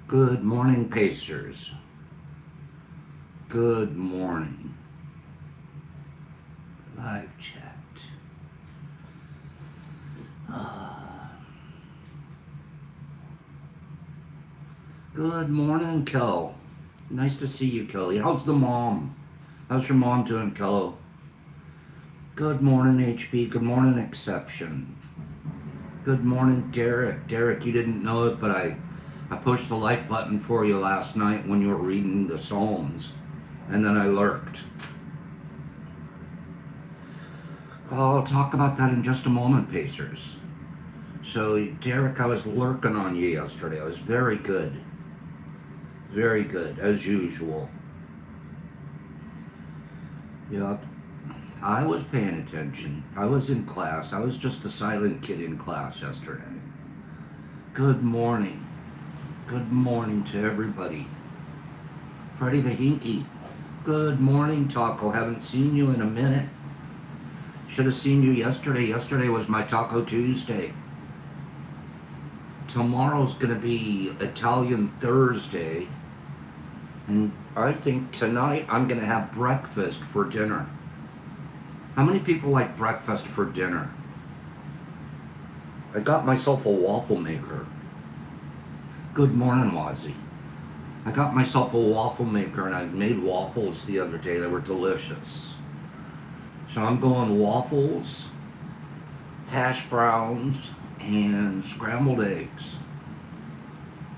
Good morning, Pacers. Good morning. Live chat. Good morning, Kel. Nice to see you, Kelly. How's the mom? How's your mom doing, Kello? Good morning, HP. Good morning, Exception. Good morning, Derek. Derek, you didn't know it, but I pushed the like button for you last night when you were reading the Psalms, and then I lurked. I'll talk about that in just a moment, Pacers. So, Derek, I was lurking on you yesterday. I was very good. Very good, as usual. Yep. I was paying attention. I was in class. I was just the silent kid in class yesterday. Good morning. Good morning to everybody. Freddie the Hinky. Good morning, Taco. Haven't seen you in a minute. Should have seen you yesterday. Yesterday was my Taco Tuesday. Tomorrow's going to be Italian Thursday. And I think tonight I'm going to have breakfast for dinner. How many people like breakfast for dinner? I got myself a waffle maker. Good morning, Wazzy. I got myself a waffle maker and I made waffles the other day. They were delicious. So I'm going waffles, hash browns, and scrambled eggs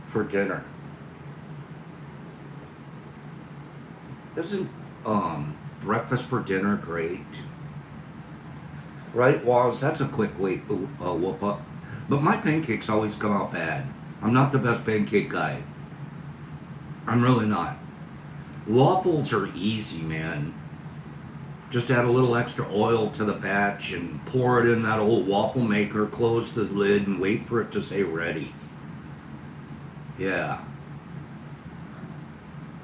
for dinner. Isn't breakfast for dinner great? Right, Waz? That's a quick way to whoop up. But my pancakes always come out bad. I'm not the best pancake guy. I'm really not. Waffles are easy, man. Just add a little extra oil to the batch and pour it in that old waffle maker, close the lid, and wait for it to say ready. Yeah.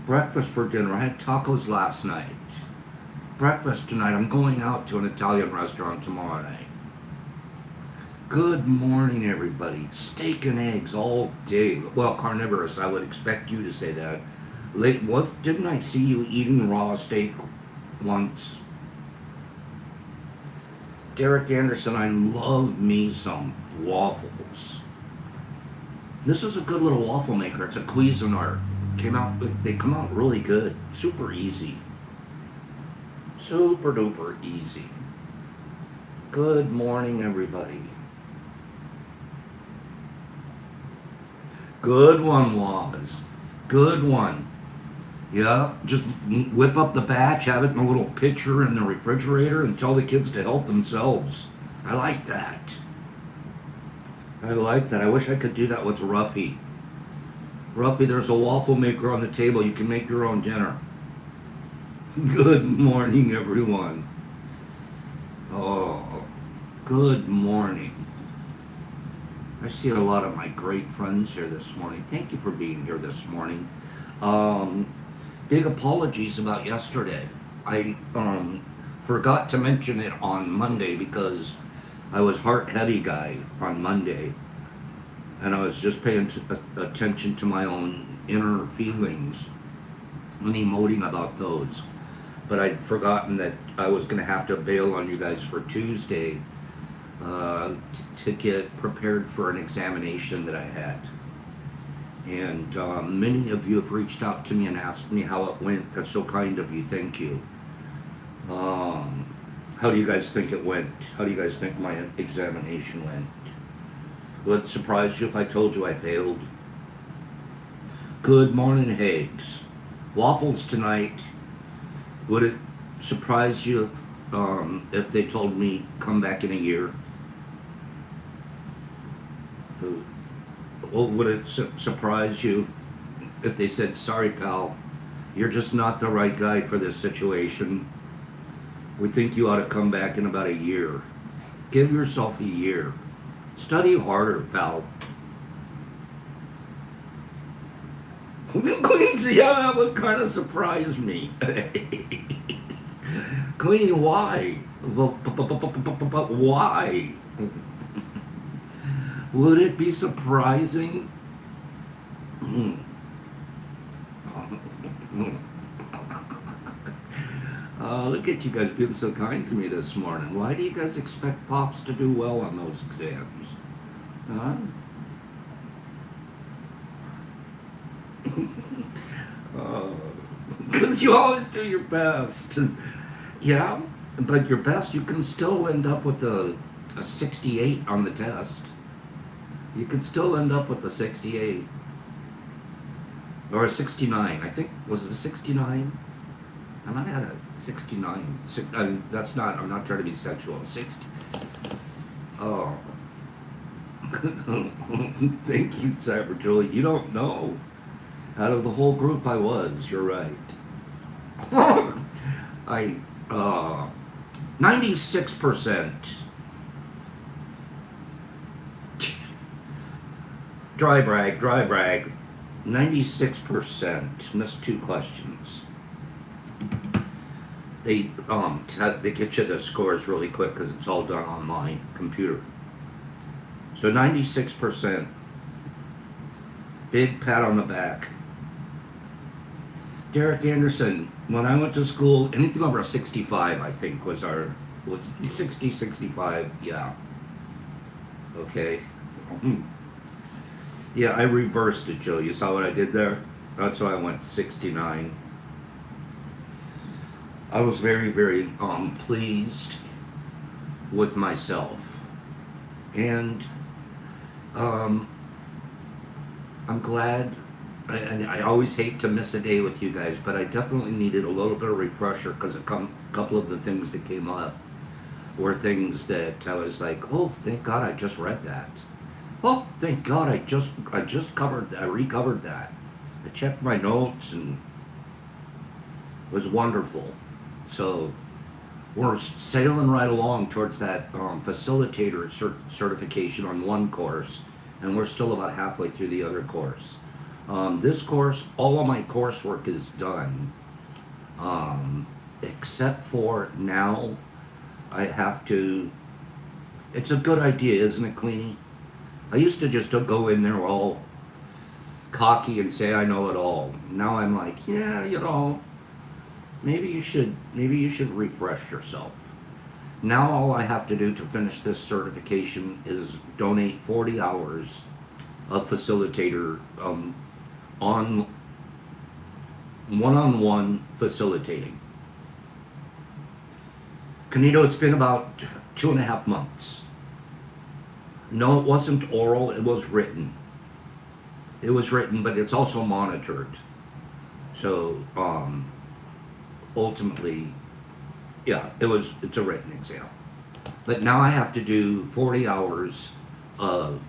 Breakfast for dinner. I had tacos last night. Breakfast tonight. I'm going out to an Italian restaurant tomorrow night. Good morning, everybody. Steak and eggs all day. Well, carnivorous, I would expect you to say that. Didn't I see you eating raw steak once? Derek Anderson, I love me some waffles. This is a good little waffle maker. It's a Cuisinart. They come out really good. Super easy. Super duper easy. Good morning, everybody. Good one, Waz. Good one. Yeah, just whip up the batch, have it in a little pitcher in the refrigerator, and tell the kids to help themselves. I like that. I like that. I wish I could do that with Ruffy. Ruffy, there's a waffle maker on the table. You can make your own dinner. Good morning, everyone. Oh, good morning. I see a lot of my great friends here this morning. Thank you for being here this morning. Big apologies about yesterday. I forgot to mention it on Monday because I was heart-heavy guy on Monday. And I was just paying attention to my own inner feelings and emoting about those. But I'd forgotten that I was going to have to bail on you guys for Tuesday to get prepared for an examination that I had. And many of you have reached out to me and asked me how it went. That's so kind of you. Thank you. How do you guys think it went? How do you guys think my examination went? Would it surprise you if I told you I failed? Good morning, Higgs. Waffles tonight. Would it surprise you if they told me come back in a year? Well, would it surprise you if they said, sorry, pal, you're just not the right guy for this situation? We think you ought to come back in about a year. Give yourself a year. Study harder, pal. Queens, yeah, that would kind of surprise me. Queenie, why? Why? Would it be surprising? Look at you guys being so kind to me this morning. Why do you guys expect Pops to do well on those exams? Huh? Because you always do your best. Yeah, but your best, you can still end up with a 68 on the test. You can still end up with a 68. Or a 69. I think, was it a 69? I might have had a 69. That's not, I'm not trying to be sexual. 60. Oh. Thank you, Cyber Julie. You don't know. Out of the whole group I was, you're right. 96%. Dry brag. 96%. Missed 2 questions. They get you the scores really quick because it's all done on my computer. So 96%. Big pat on the back. Derek Anderson, when I went to school, anything over a 65, I think, was 60, 65, yeah. Okay. Yeah, I reversed it, Joe. You saw what I did there? That's why I went 69. I was very, very pleased with myself. And I'm glad. I always hate to miss a day with you guys, but I definitely needed a little bit of refresher because a couple of the things that came up were things that I was like, oh, thank God I just read that. Oh, thank God I just recovered that. I checked my notes and it was wonderful. So we're sailing right along towards that facilitator certification on one course, and we're still about halfway through the other course. This course, all of my coursework is done, except for now I have to, it's a good idea, isn't it, Queenie? I used to just go in there all cocky and say I know it all. Now I'm like, yeah, maybe you should refresh yourself. Now all I have to do to finish this certification is donate 40 hours of facilitator on one-on-one facilitating. Canito, it's been about 2.5 months. No, it wasn't oral, it was written. It was written, but it's also monitored. So, ultimately, yeah, it's a written exam. But now I have to do 40 hours of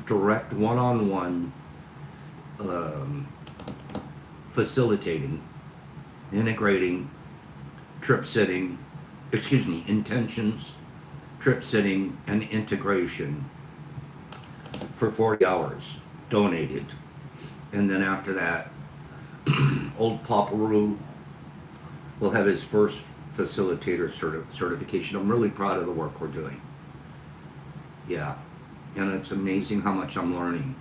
direct one-on-one facilitating, integrating, intentions, trip sitting, and integration for 40 hours donated. And then after that, old Paparoo will have his first facilitator certification. I'm really proud of the work we're doing. Yeah, and it's amazing how much I'm learning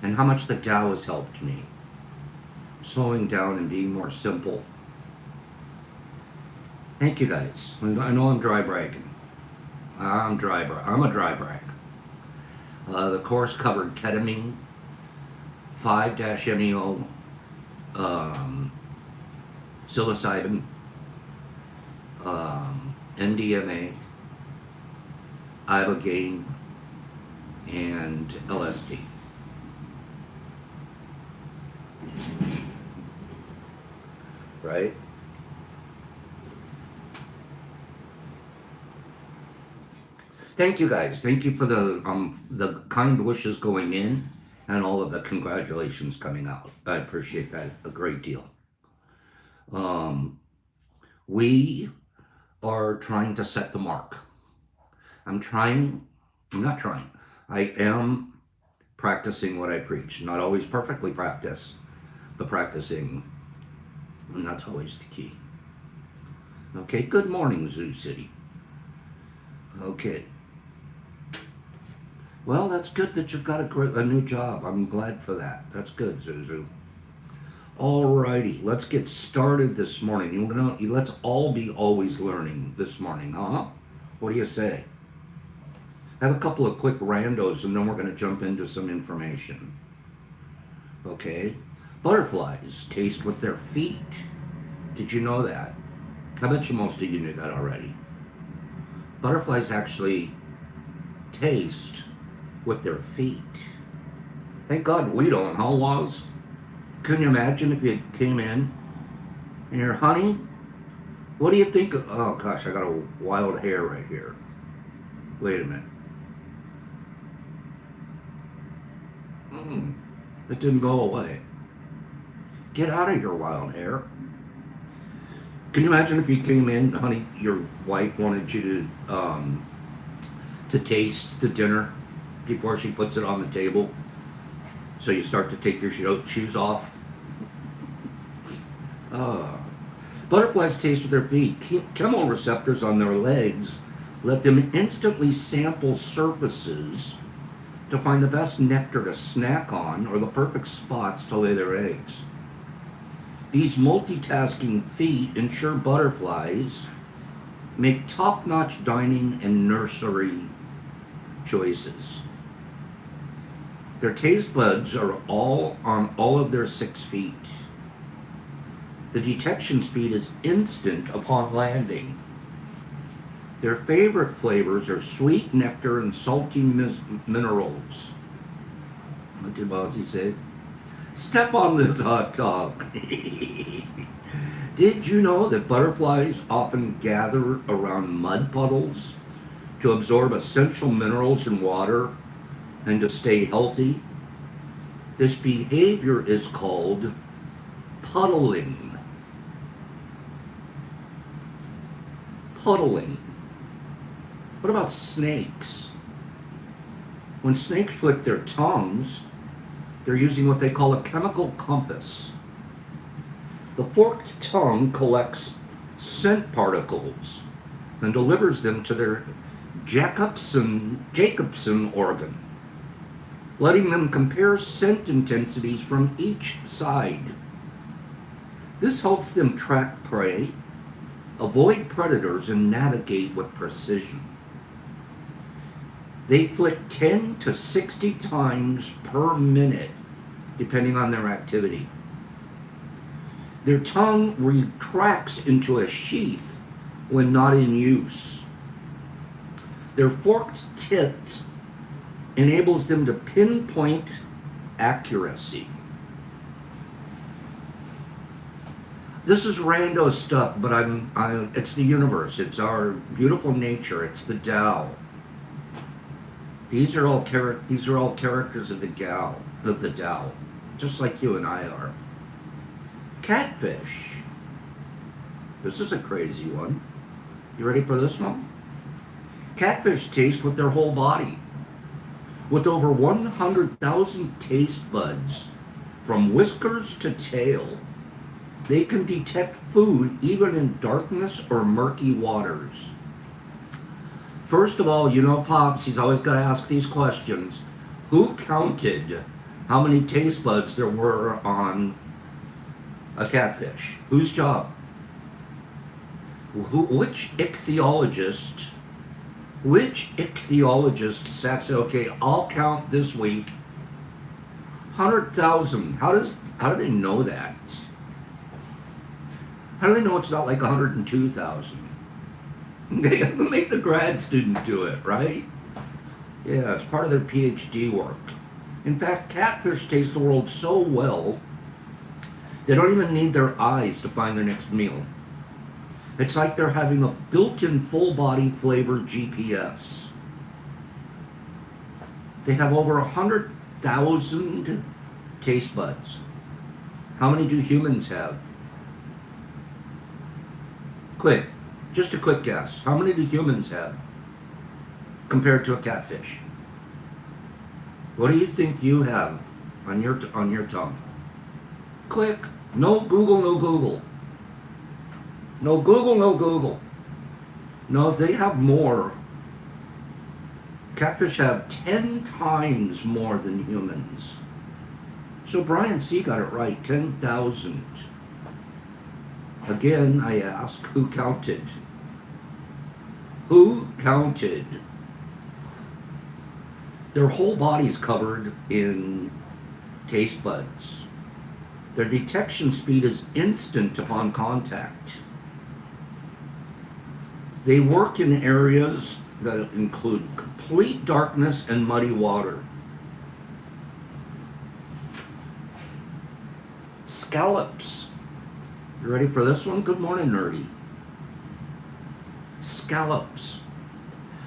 and how much the Tao has helped me. Slowing down and being more simple. Thank you guys. I know I'm dry bragging. I'm a dry brag. The course covered ketamine, 5-MeO, psilocybin, MDMA, ibogaine, and LSD. Right? Thank you guys. Thank you for the kind wishes going in and all of the congratulations coming out. I appreciate that a great deal. We are trying to set the mark. I am practicing what I preach. Not always perfectly practice, but practicing. And that's always the key. Okay, good morning, Zoo City. Okay. Well, that's good that you've got a new job. I'm glad for that. That's good, Zuzu. Alrighty, let's get started this morning. Let's all be always learning this morning, huh? What do you say? Have a couple of quick randos and then we're going to jump into some information. Okay? Butterflies taste with their feet. Did you know that? I bet you most of you knew that already. Butterflies actually taste with their feet. Thank God we don't, huh, Laws? Couldn't you imagine if you came in and you're, honey, what do you think of, oh gosh, I got a wild hair right here. Wait a minute. It didn't go away. Get out of here, wild hair. Can you imagine if you came in, honey, your wife wanted you to taste the dinner before she puts it on the table? So you start to take your shoes off. Butterflies taste with their feet. Chemoreceptors on their legs let them instantly sample surfaces to find the best nectar to snack on or the perfect spots to lay their eggs. These multitasking feet ensure butterflies make top-notch dining and nursery choices. Their taste buds are all on all of their 6 feet. The detection speed is instant upon landing. Their favorite flavors are sweet nectar and salty minerals. What did Bossy say? Step on this hot dog. Did you know that butterflies often gather around mud puddles to absorb essential minerals in water and to stay healthy? This behavior is called puddling. Puddling. What about snakes? When snakes flick their tongues, they're using what they call a chemical compass. The forked tongue collects scent particles and delivers them to their Jacobson organ, letting them compare scent intensities from each side. This helps them track prey, avoid predators, and navigate with precision. They flick 10 to 60 times per minute, depending on their activity. Their tongue retracts into a sheath when not in use. Their forked tips enables them to pinpoint accuracy. This is rando stuff, but it's the universe. It's our beautiful nature. It's the Tao. These are all characters of the Tao, just like you and I are. Catfish. This is a crazy one. You ready for this one? Catfish taste with their whole body. With over 100,000 taste buds, from whiskers to tail, they can detect food even in darkness or murky waters. First of all, you know Pops, he's always got to ask these questions. Who counted how many taste buds there were on a catfish? Whose job? Which ichthyologist sat said, okay, I'll count this week 100,000. How do they know that? How do they know it's not like 102,000? They have to make the grad student do it, right? Yeah, it's part of their PhD work. In fact, catfish taste the world so well, they don't even need their eyes to find their next meal. It's like they're having a built-in full-body flavor GPS. They have over 100,000 taste buds. How many do humans have? Quick, just a quick guess. How many do humans have compared to a catfish? What do you think you have on your tongue? Quick. No Google, no Google. No Google, no Google. No, they have more. Catfish have 10 times more than humans. So Brian C. got it right, 10,000. Again, I ask, who counted? Who counted? Their whole body's covered in taste buds. Their detection speed is instant upon contact. They work in areas that include complete darkness and muddy water. Scallops. You ready for this one? Good morning, nerdy. Scallops.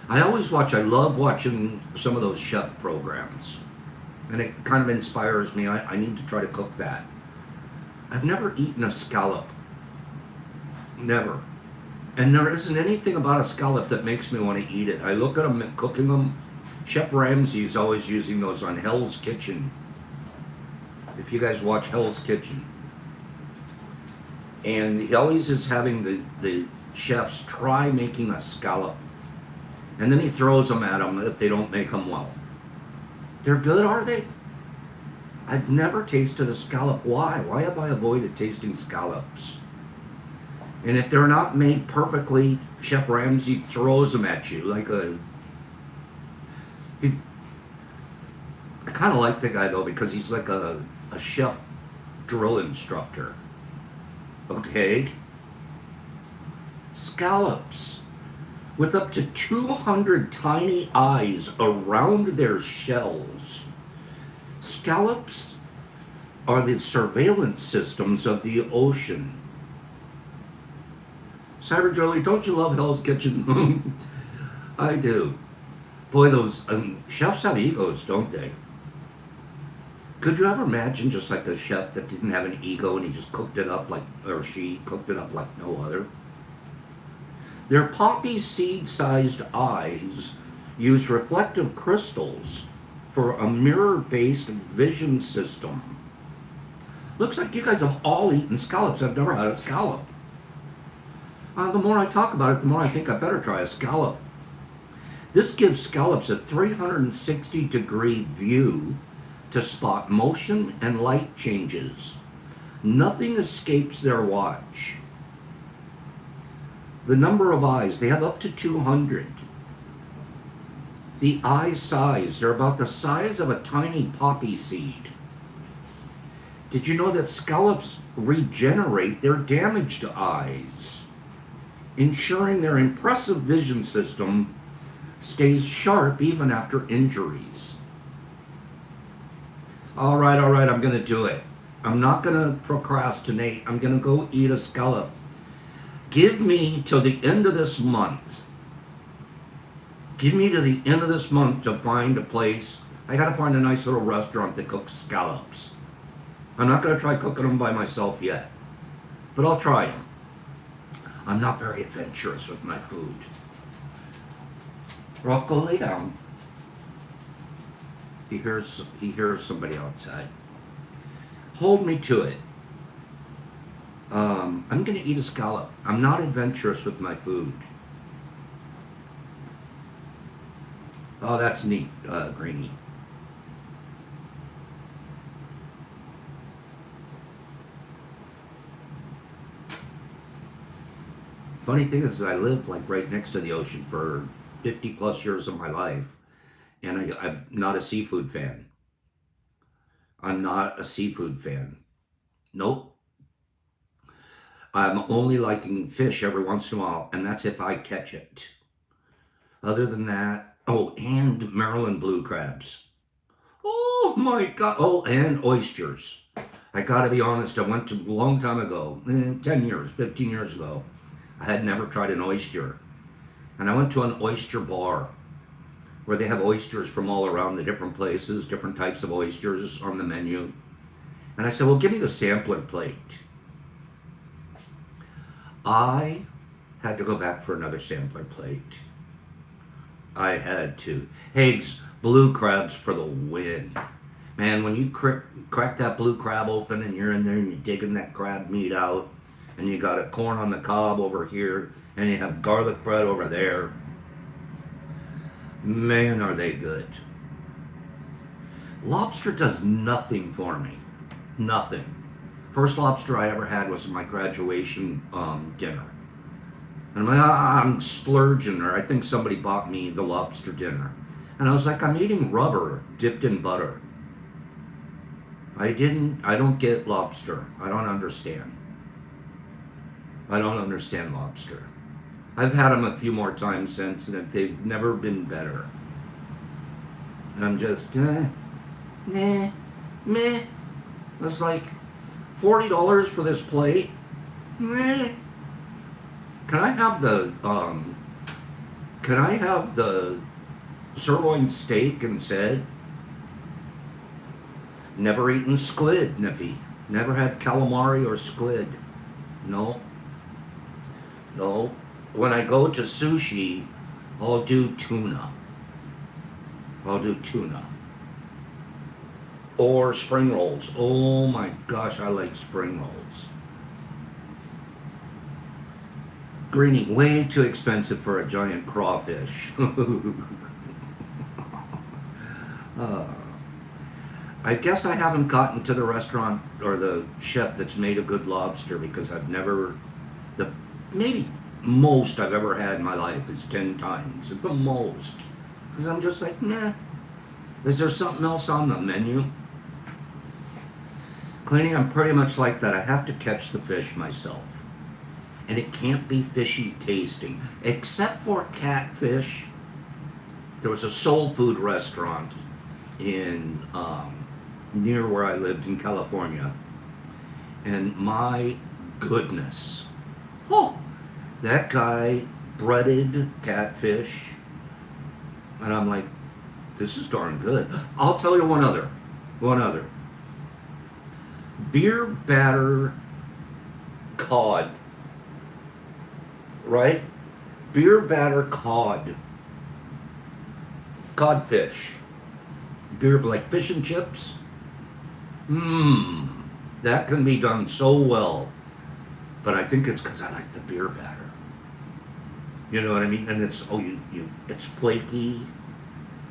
I love watching some of those chef programs. And it kind of inspires me. I need to try to cook that. I've never eaten a scallop. Never. And there isn't anything about a scallop that makes me want to eat it. I look at them cooking them. Chef Ramsay's always using those on Hell's Kitchen. If you guys watch Hell's Kitchen. And he always is having the chefs try making a scallop. And then he throws them at them if they don't make them well. They're good, are they? I've never tasted a scallop. Why? Why have I avoided tasting scallops? And if they're not made perfectly, Chef Ramsay throws them at you like a... I kind of like the guy, though, because he's like a chef drill instructor. Okay? Scallops. With up to 200 tiny eyes around their shells. Scallops are the surveillance systems of the ocean. Cyber Jolie, don't you love Hell's Kitchen? I do. Boy, those chefs have egos, don't they? Could you ever imagine just like a chef that didn't have an ego and he just cooked it up like, or she cooked it up like no other? Their poppy seed-sized eyes use reflective crystals for a mirror-based vision system. Looks like you guys have all eaten scallops. I've never had a scallop. The more I talk about it, the more I think I better try a scallop. This gives scallops a 360-degree view to spot motion and light changes. Nothing escapes their watch. The number of eyes, they have up to 200. The eye size, they're about the size of a tiny poppy seed. Did you know that scallops regenerate their damaged eyes, ensuring their impressive vision system stays sharp even after injuries? All right, I'm going to do it. I'm not going to procrastinate. I'm going to go eat a scallop. Give me till the end of this month. Give me to the end of this month to find a place. I got to find a nice little restaurant that cooks scallops. I'm not going to try cooking them by myself yet, but I'll try them. I'm not very adventurous with my food. Or I'll go lay down. He hears somebody outside. Hold me to it. I'm going to eat a scallop. I'm not adventurous with my food. Oh, that's neat, Greenie. Funny thing is, I lived like right next to the ocean for 50 plus years of my life, and I'm not a seafood fan. I'm not a seafood fan. Nope. I'm only liking fish every once in a while, and that's if I catch it. Other than that, oh, and Maryland blue crabs. Oh my God. Oh, and oysters. I gotta be honest, I went to a long time ago, 10 years, 15 years ago. I had never tried an oyster. And I went to an oyster bar where they have oysters from all around the different places, different types of oysters on the menu. And I said, well, give me the sampler plate. I had to go back for another sampler plate. I had to. Haig's blue crabs for the win. Man, when you crack that blue crab open and you're in there and you're digging that crab meat out, and you got a corn on the cob over here, and you have garlic bread over there, man, are they good. Lobster does nothing for me. Nothing. First lobster I ever had was my graduation dinner. And I'm splurging, or I think somebody bought me the lobster dinner. And I was like, I'm eating rubber dipped in butter. I don't get lobster. I don't understand. I don't understand lobster. I've had them a few more times since, and they've never been better. I'm just, meh. It's like $40 for this plate. Meh. Can I have the sirloin steak instead? Never eaten squid, Niffy. Never had calamari or squid. No. When I go to sushi, I'll do tuna. Or spring rolls. Oh my gosh, I like spring rolls. Greenie, way too expensive for a giant crawfish. I guess I haven't gotten to the restaurant or the chef that's made a good lobster because I've never, maybe most I've ever had in my life is 10 times, at the most. Because I'm just like, meh. Is there something else on the menu? Cleaning, I'm pretty much like that. I have to catch the fish myself. And it can't be fishy tasting. Except for catfish. There was a soul food restaurant in near where I lived in California. And my goodness. Oh, that guy breaded catfish. And I'm like, this is darn good. I'll tell you one other. Beer batter cod. Right? Beer batter cod. Codfish. Beer, like fish and chips. That can be done so well. But I think it's because I like the beer batter. You know what I mean? And it's, it's flaky.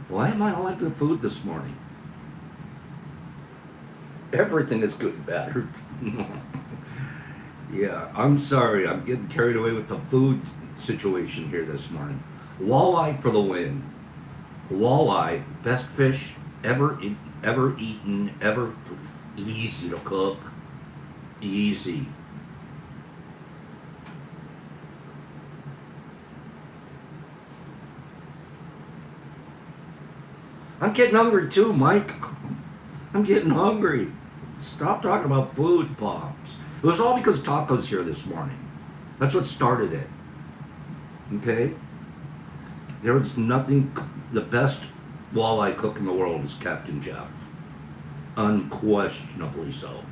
Why am I all like good food this morning? Everything is good battered. Yeah, I'm sorry. I'm getting carried away with the food situation here this morning. Walleye for the win. Walleye, best fish ever eaten, ever. Easy to cook. Easy. I'm getting hungry too, Mike. I'm getting hungry. Stop talking about food, Pops. It was all because Taco's here this morning. That's what started it. Okay? There was nothing, the best walleye cook in the world is Captain Jeff. Unquestionably so.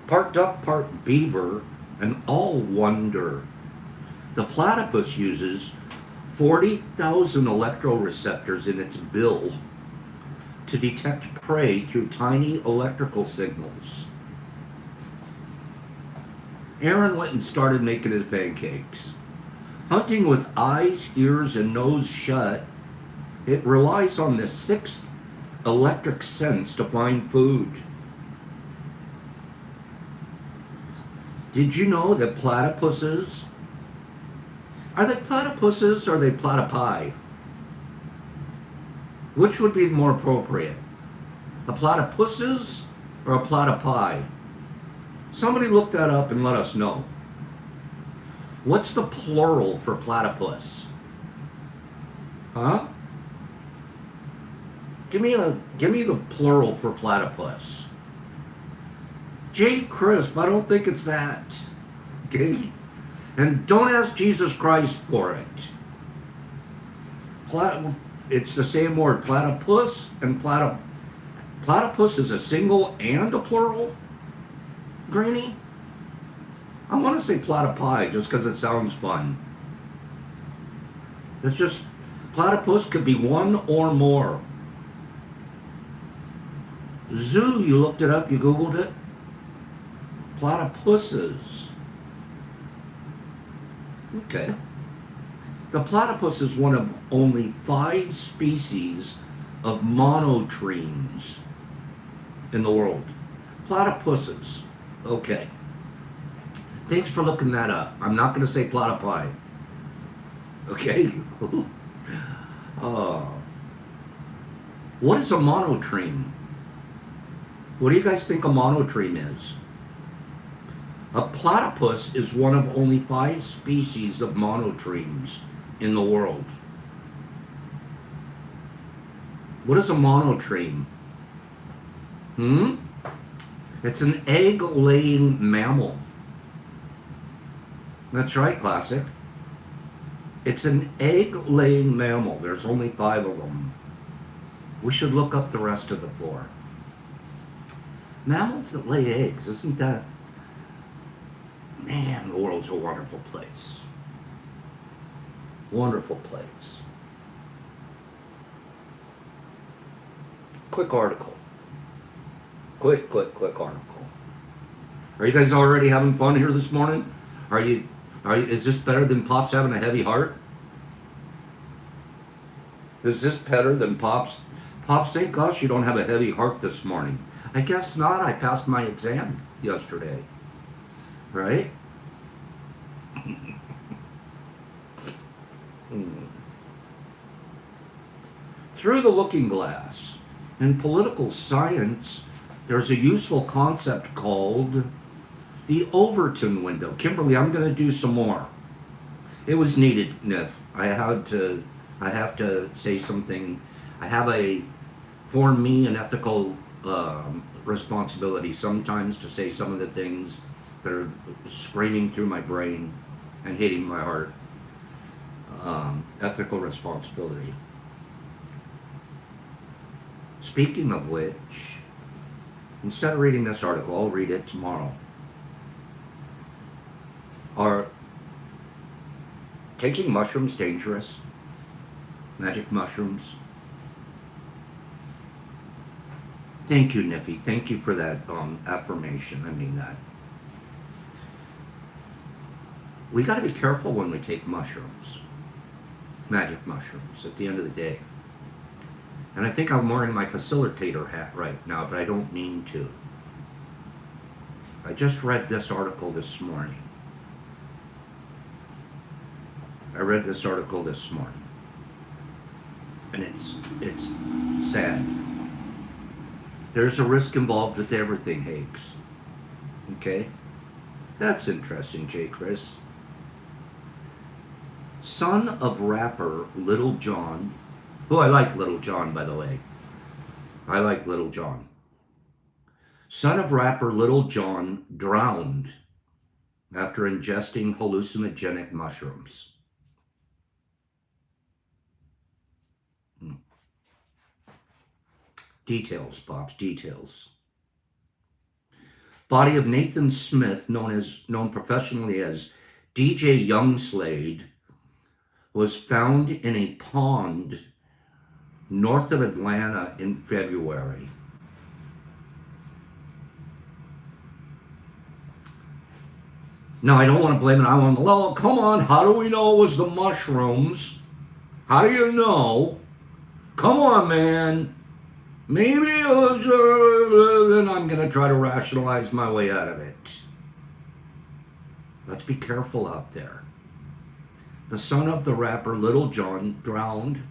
Part duck, part beaver, and all wonder. The platypus uses 40,000 electroreceptors in its bill to detect prey through tiny electrical signals. Aaron went and started making his pancakes. Hunting with eyes, ears, and nose shut, it relies on the sixth electric sense to find food. Did you know that platypuses, are they platypuses or are they platypi? Which would be more appropriate? A platypuses or a platypi? Somebody look that up and let us know. What's the plural for platypus? Huh? Give me the plural for platypus. J. Crisp, I don't think it's that. Okay? And don't ask Jesus Christ for it. It's the same word, platypus and platypus is a single and a plural? Greenie? I want to say platypi just because it sounds fun. It's just, platypus could be one or more. Zoo, you looked it up, you Googled it? Platypuses. Okay. The platypus is one of only 5 species of monotremes in the world. Platypuses. Okay. Thanks for looking that up. I'm not going to say platypi. Okay? uh, what is a monotreme? What do you guys think a monotreme is? A platypus is one of only 5 species of monotremes in the world. What is a monotreme? It's an egg-laying mammal. That's right, Classic. It's an egg-laying mammal. There's only 5 of them. We should look up the rest of the 4. Mammals that lay eggs, isn't that... Man, the world's a wonderful place. Wonderful place. Quick article. Quick article. Are you guys already having fun here this morning? Is this better than Pops having a heavy heart? Is this better than Pops? Pops, thank gosh you don't have a heavy heart this morning. I guess not. I passed my exam yesterday. Right? Through the looking glass. In political science, there's a useful concept called the Overton window. Kimberly, I'm going to do some more. It was needed, Niff. I have to say something. I have for me, an ethical responsibility sometimes to say some of the things that are screaming through my brain and hitting my heart. Ethical responsibility. Speaking of which, instead of reading this article, I'll read it tomorrow. Are taking mushrooms dangerous? Magic mushrooms? Thank you, Niffy. Thank you for that affirmation. I mean that. We got to be careful when we take mushrooms. Magic mushrooms at the end of the day. And I think I'm wearing my facilitator hat right now, but I don't mean to. I just read this article this morning. And it's sad. There's a risk involved with everything, Hakes. Okay? That's interesting, J. Chris. Son of rapper Little John. Oh, I like Little John, by the way. I like Little John. Son of rapper Little John drowned after ingesting hallucinogenic mushrooms. Details, Pops, details. Body of Nathan Smith, known professionally as DJ Youngslade, was found in a pond north of Atlanta in February. Now, I don't want to blame it. I want to, well, come on, how do we know it was the mushrooms? How do you know? Come on, man. Maybe it was, and I'm going to try to rationalize my way out of it. Let's be careful out there. The son of the rapper Little John drowned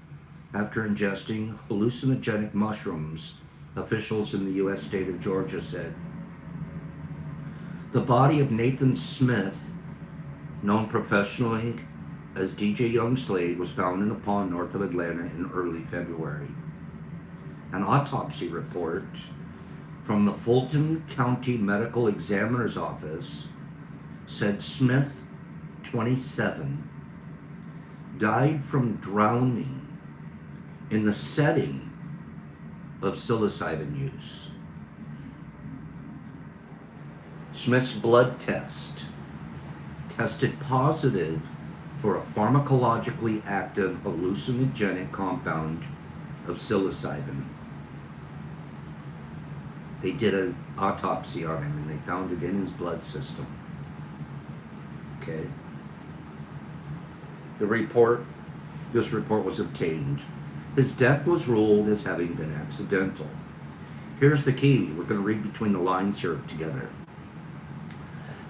after ingesting hallucinogenic mushrooms, officials in the U.S. state of Georgia said. The body of Nathan Smith, known professionally as DJ Youngslade, was found in a pond north of Atlanta in early February. An autopsy report from the Fulton County Medical Examiner's Office said Smith, 27, died from drowning in the setting of psilocybin use. Smith's blood test tested positive for a pharmacologically active hallucinogenic compound of psilocybin. They did an autopsy on him and they found it in his blood system. Okay. This report was obtained. His death was ruled as having been accidental. Here's the key. We're going to read between the lines here together.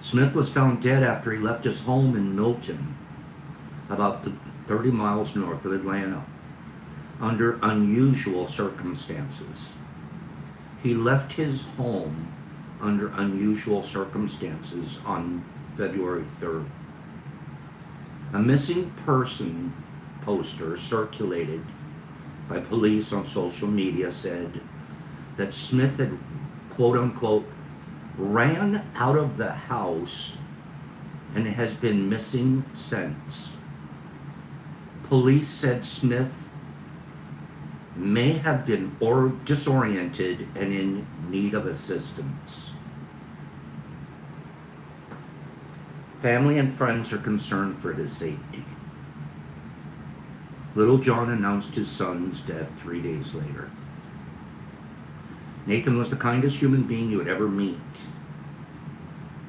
Smith was found dead after he left his home in Milton, about 30 miles north of Atlanta, under unusual circumstances. He left his home under unusual circumstances on February 3rd. A missing person poster circulated by police on social media said that Smith had, quote unquote, ran out of the house and has been missing since. Police said Smith may have been disoriented and in need of assistance. Family and friends are concerned for his safety. Little John announced his son's death 3 days later. Nathan was the kindest human being you would ever meet,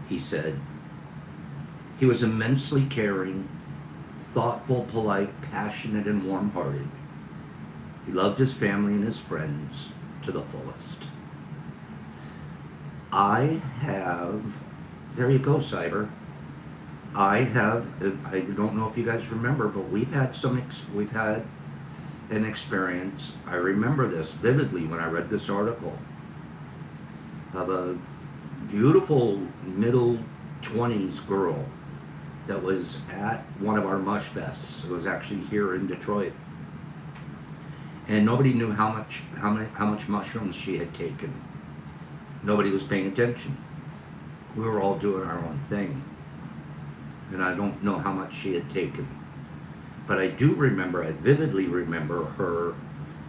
he said. He was immensely caring, thoughtful, polite, passionate, and warm-hearted. He loved his family and his friends to the fullest. There you go, Cyber. I don't know if you guys remember, but we've had an experience. I remember this vividly when I read this article of a beautiful middle 20s girl that was at one of our mush fests. It was actually here in Detroit, and nobody knew how much mushrooms she had taken. Nobody was paying attention. We were all doing our own thing, and I don't know how much she had taken. But I vividly remember her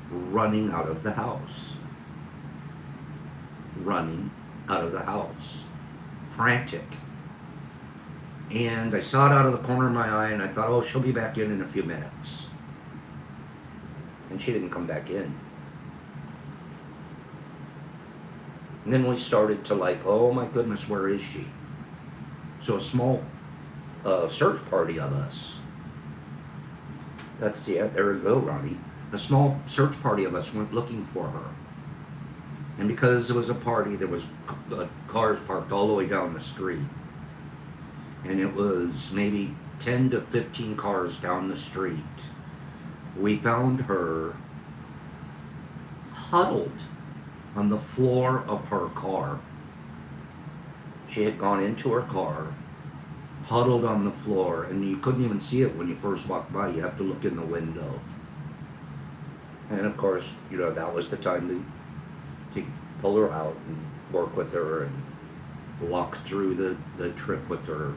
running out of the house. Frantic. And I saw it out of the corner of my eye, and I thought, oh, she'll be back in a few minutes. And she didn't come back in. And then we started to oh my goodness, where is she? So a small search party of us. There we go, Ronnie. A small search party of us went looking for her. And because it was a party, there was cars parked all the way down the street. And it was maybe 10 to 15 cars down the street. We found her huddled on the floor of her car. She had gone into her car, huddled on the floor, and you couldn't even see it when you first walked by. You have to look in the window. And of course, that was the time to pull her out and work with her and walk through the trip with her.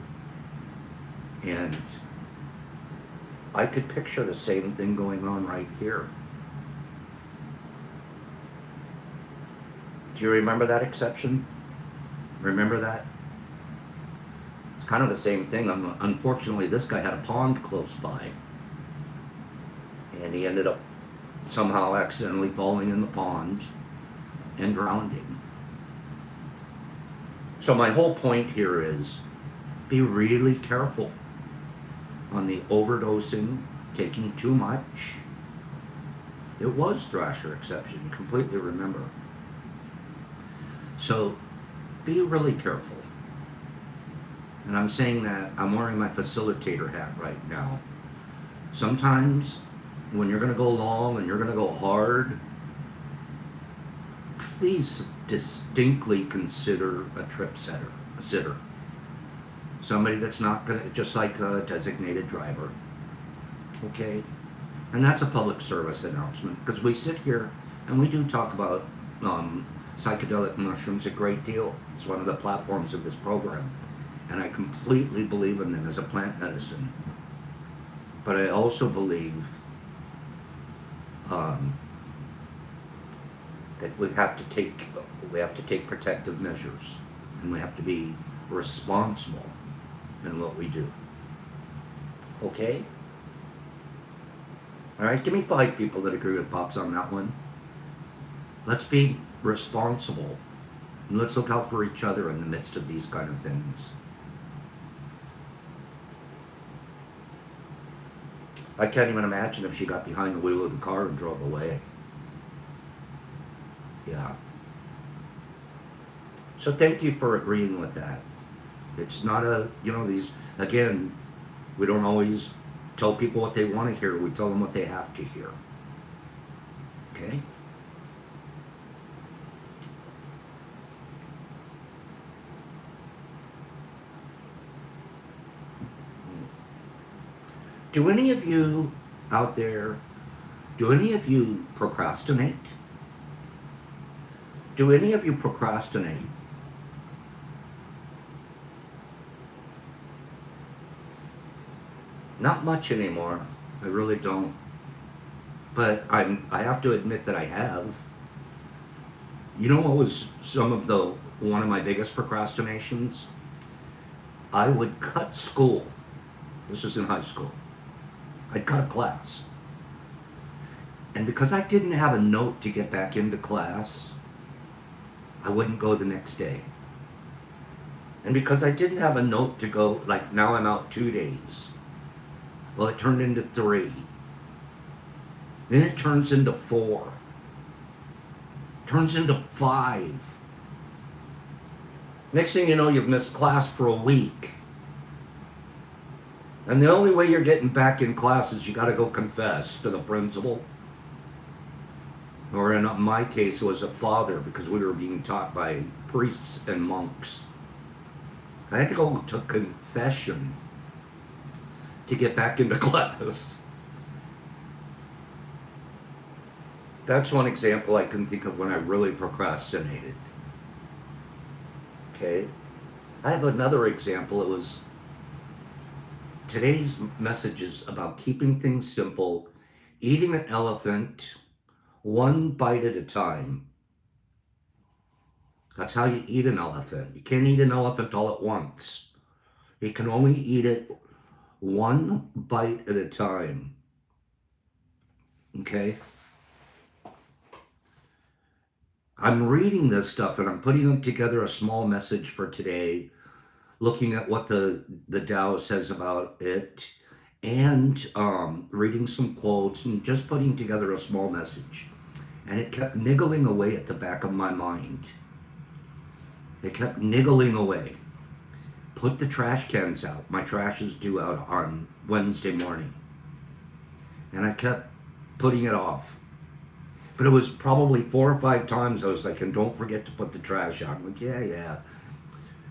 And I could picture the same thing going on right here. Do you remember that exception? Remember that? It's kind of the same thing. Unfortunately, this guy had a pond close by. And he ended up somehow accidentally falling in the pond and drowning. So my whole point here is be really careful on the overdosing, taking too much. It was Thrasher exception, completely remember. So be really careful. And I'm saying that I'm wearing my facilitator hat right now. Sometimes when you're going to go long and you're going to go hard, please distinctly consider a sitter. Somebody that's not going to, just like a designated driver. Okay? And that's a public service announcement, because we sit here and we do talk about psychedelic mushrooms a great deal. It's one of the platforms of this program. And I completely believe in them as a plant medicine. But I also believe that we have to take protective measures, and we have to be responsible in what we do. Okay? Alright, give me 5 people that agree with Pops on that one. Let's be responsible, and let's look out for each other in the midst of these kind of things. I can't even imagine if she got behind the wheel of the car and drove away. Yeah. So thank you for agreeing with that. It's not a, these, again, we don't always tell people what they want to hear. We tell them what they have to hear. Okay? Do any of you out there, do any of you procrastinate? Do any of you procrastinate? Not much anymore. I really don't. But I have to admit that I have. You know what was one of my biggest procrastinations? I would cut school. This was in high school. I'd cut a class. And because I didn't have a note to get back into class, I wouldn't go the next day. And because I didn't have a note to go, like now I'm out 2 days. Well, it turned into 3. Then it turns into 4. Turns into 5. Next thing you know, you've missed class for a week. And the only way you're getting back in class is you got to go confess to the principal. Or in my case, it was a father, because we were being taught by priests and monks. I had to go to confession to get back into class. That's one example I can think of when I really procrastinated. Okay? I have another example. It was today's message is about keeping things simple, eating an elephant one bite at a time. That's how you eat an elephant. You can't eat an elephant all at once. You can only eat it one bite at a time. Okay? I'm reading this stuff and I'm putting together a small message for today, looking at what the Tao says about it, and reading some quotes and just putting together a small message. And it kept niggling away at the back of my mind. It kept niggling away. Put the trash cans out. My trash is due out on Wednesday morning. And I kept putting it off. But it was probably 4 or 5 times I was like, and don't forget to put the trash out. I'm like, yeah.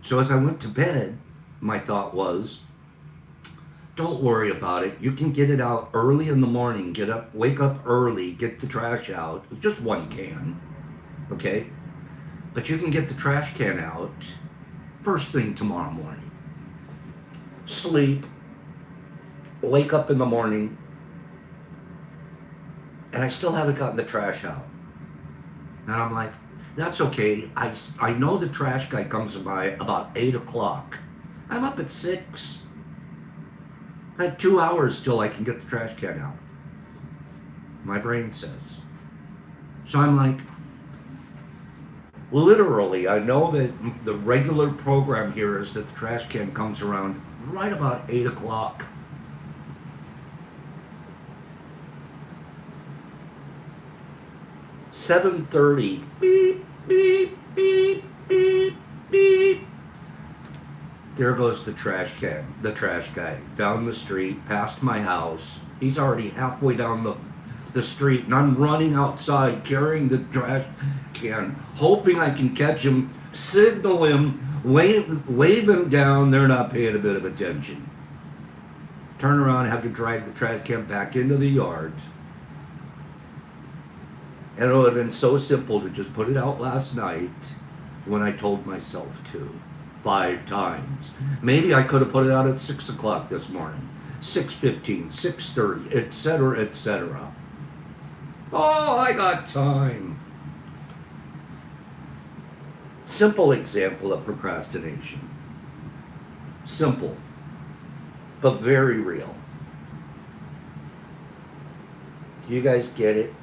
So as I went to bed, my thought was, don't worry about it. You can get it out early in the morning. Wake up early, get the trash out. Just 1 can, okay? But you can get the trash can out first thing tomorrow morning. Sleep, wake up in the morning, and I still haven't gotten the trash out. And I'm like, that's okay. I know the trash guy comes by about 8 o'clock. I'm up at 6. I have 2 hours till I can get the trash can out. My brain says. So I'm like, literally, I know that the regular program here is that the trash can comes around right about 8 o'clock. $7:30. Beep, beep, beep, beep, beep. There goes the trash guy, down the street, past my house. He's already halfway down the street, and I'm running outside, carrying the trash can, hoping I can catch him, signal him, wave him down. They're not paying a bit of attention. Turn around, have to drag the trash can back into the yard. And it would have been so simple to just put it out last night when I told myself to. 5 times. Maybe I could have put it out at 6 o'clock this morning, 6:15, 6:30, etc., etc. Oh, I got time. Simple example of procrastination. Simple, but very real. Do you guys get it?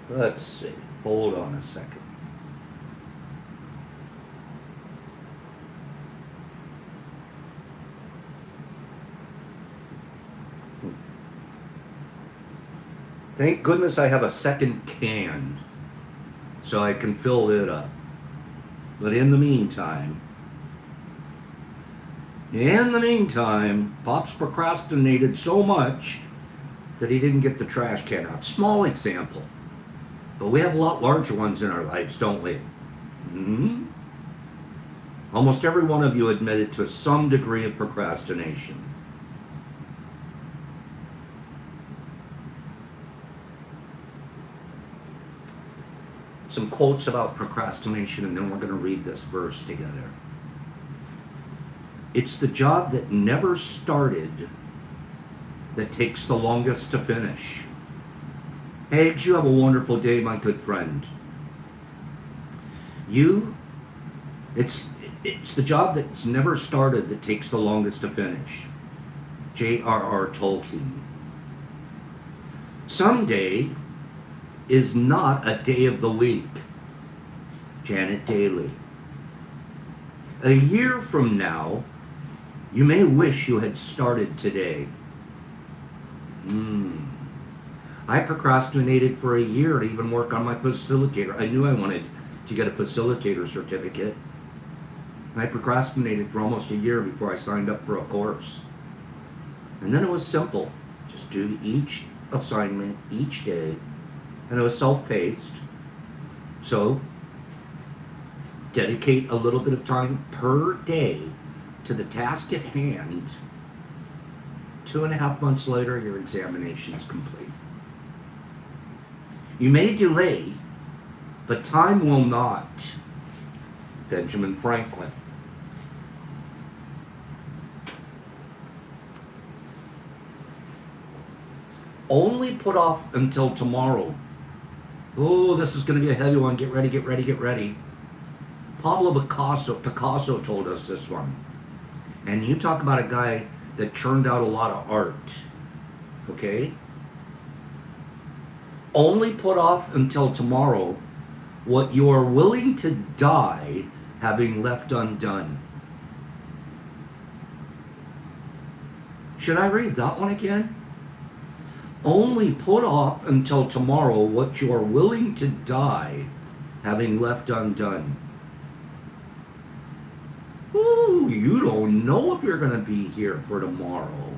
Let's see. Hold on a second. Thank goodness I have a second can so I can fill it up. But in the meantime, Pops procrastinated so much that he didn't get the trash can out. Small example. But we have a lot larger ones in our lives, don't we? Mm-hmm. Almost every one of you admitted to some degree of procrastination. Some quotes about procrastination, and then we're going to read this verse together. It's the job that never started that takes the longest to finish. Eggs, you have a wonderful day, my good friend. It's the job that's never started that takes the longest to finish. J.R.R. Tolkien. Someday is not a day of the week. Janet Daly. A year from now, you may wish you had started today. I procrastinated for a year to even work on my facilitator. I knew I wanted to get a facilitator certificate. I procrastinated for almost a year before I signed up for a course. And then it was simple. Just do each assignment each day. And it was self-paced. So, dedicate a little bit of time per day to the task at hand. 2.5 months later, your examination is complete. You may delay, but time will not. Benjamin Franklin. Only put off until tomorrow. Oh, this is going to be a heavy one. Get ready, get ready, get ready. Pablo Picasso told us this one. And you talk about a guy that churned out a lot of art. Okay? Only put off until tomorrow what you are willing to die having left undone. Should I read that one again? Only put off until tomorrow what you are willing to die having left undone. Ooh, you don't know if you're going to be here for tomorrow.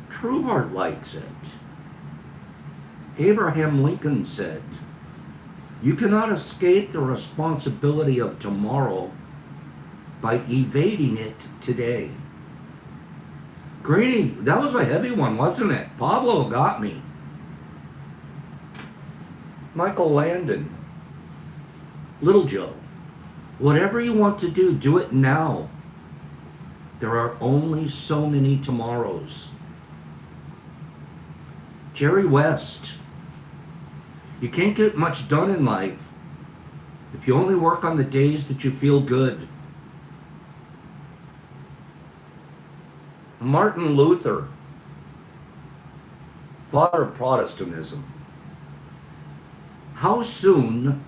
Trueheart likes it. Abraham Lincoln said, "You cannot escape the responsibility of tomorrow by evading it today." Greeny, that was a heavy one, wasn't it? Pablo got me. Michael Landon. Little Joe. Whatever you want to do it now. There are only so many tomorrows. Jerry West. You can't get much done in life if you only work on the days that you feel good. Martin Luther, father of Protestantism. How soon,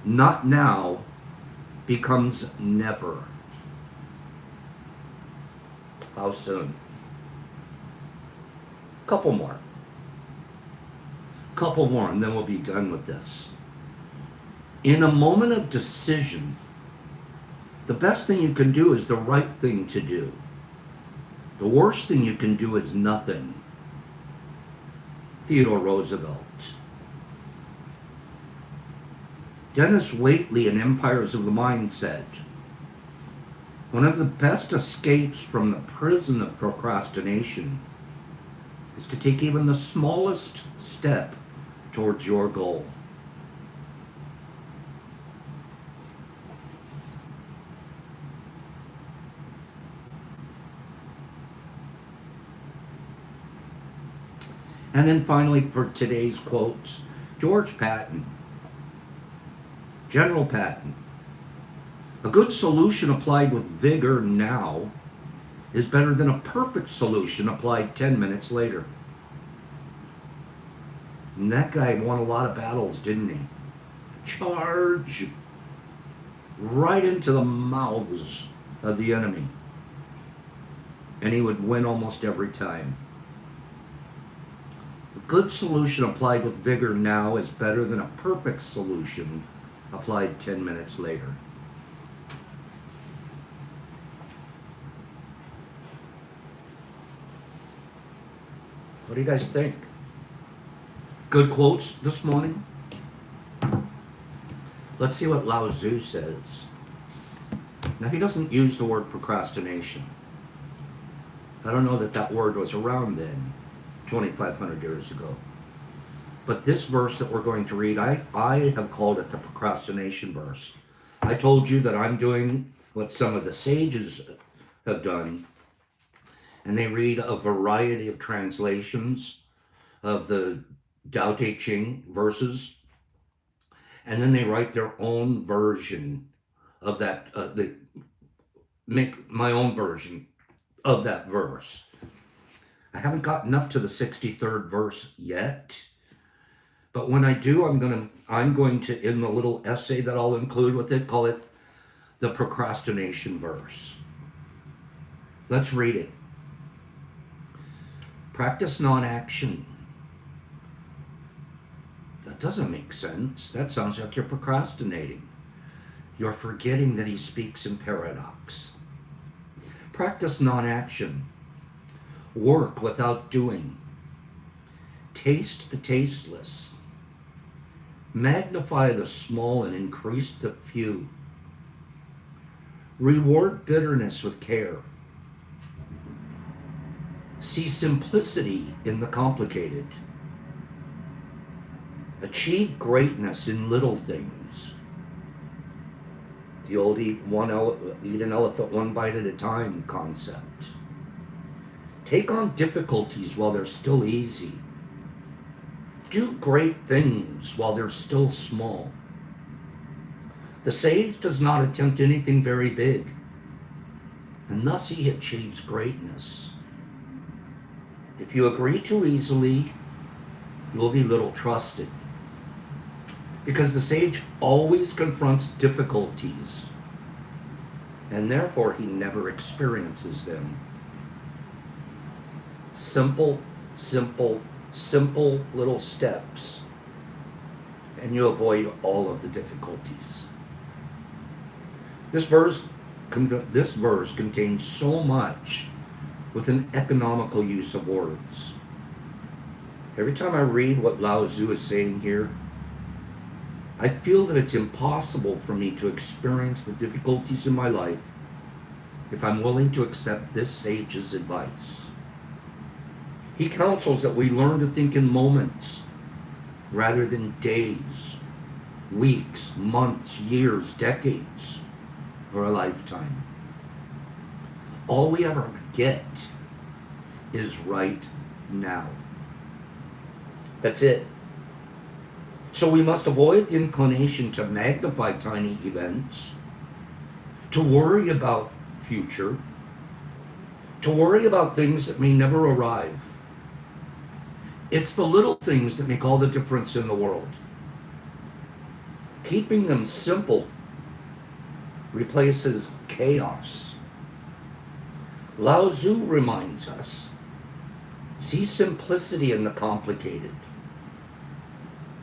not now, becomes never. How soon? Couple more, and then we'll be done with this. In a moment of decision, the best thing you can do is the right thing to do. The worst thing you can do is nothing. Theodore Roosevelt. Dennis Waitley in Empires of the Mind said, "One of the best escapes from the prison of procrastination is to take even the smallest step towards your goal." And then finally, for today's quotes, George Patton. General Patton. A good solution applied with vigor now is better than a perfect solution applied 10 minutes later. And that guy won a lot of battles, didn't he? Charge right into the mouths of the enemy. And he would win almost every time. Good solution applied with vigor now is better than a perfect solution applied 10 minutes later. What do you guys think? Good quotes this morning? Let's see what Lao Tzu says. Now, he doesn't use the word procrastination. I don't know that that word was around then, 2,500 years ago. But this verse that we're going to read, I have called it the procrastination verse. I told you that I'm doing what some of the sages have done, and they read a variety of translations of the Tao Te Ching verses, and then they write their own version of that, they make my own version of that verse. I haven't gotten up to the 63rd verse yet, but when I do, I'm going to, in the little essay that I'll include with it, call it the procrastination verse. Let's read it. Practice non-action. That doesn't make sense. That sounds like you're procrastinating. You're forgetting that he speaks in paradox. Practice non-action. Work without doing. Taste the tasteless. Magnify the small and increase the few. Reward bitterness with care. See simplicity in the complicated. Achieve greatness in little things. The old eat an elephant one bite at a time concept. Take on difficulties while they're still easy. Do great things while they're still small. The sage does not attempt anything very big, and thus he achieves greatness. If you agree too easily, you will be little trusted, because the sage always confronts difficulties, and therefore he never experiences them. Simple, simple, simple little steps, and you avoid all of the difficulties. This verse contains so much with an economical use of words. Every time I read what Lao Tzu is saying here, I feel that it's impossible for me to experience the difficulties in my life if I'm willing to accept this sage's advice. He counsels that we learn to think in moments rather than days, weeks, months, years, decades, or a lifetime. All we ever get is right now. That's it. So we must avoid the inclination to magnify tiny events, to worry about future, to worry about things that may never arrive. It's the little things that make all the difference in the world. Keeping them simple replaces chaos. Lao Tzu reminds us, see simplicity in the complicated.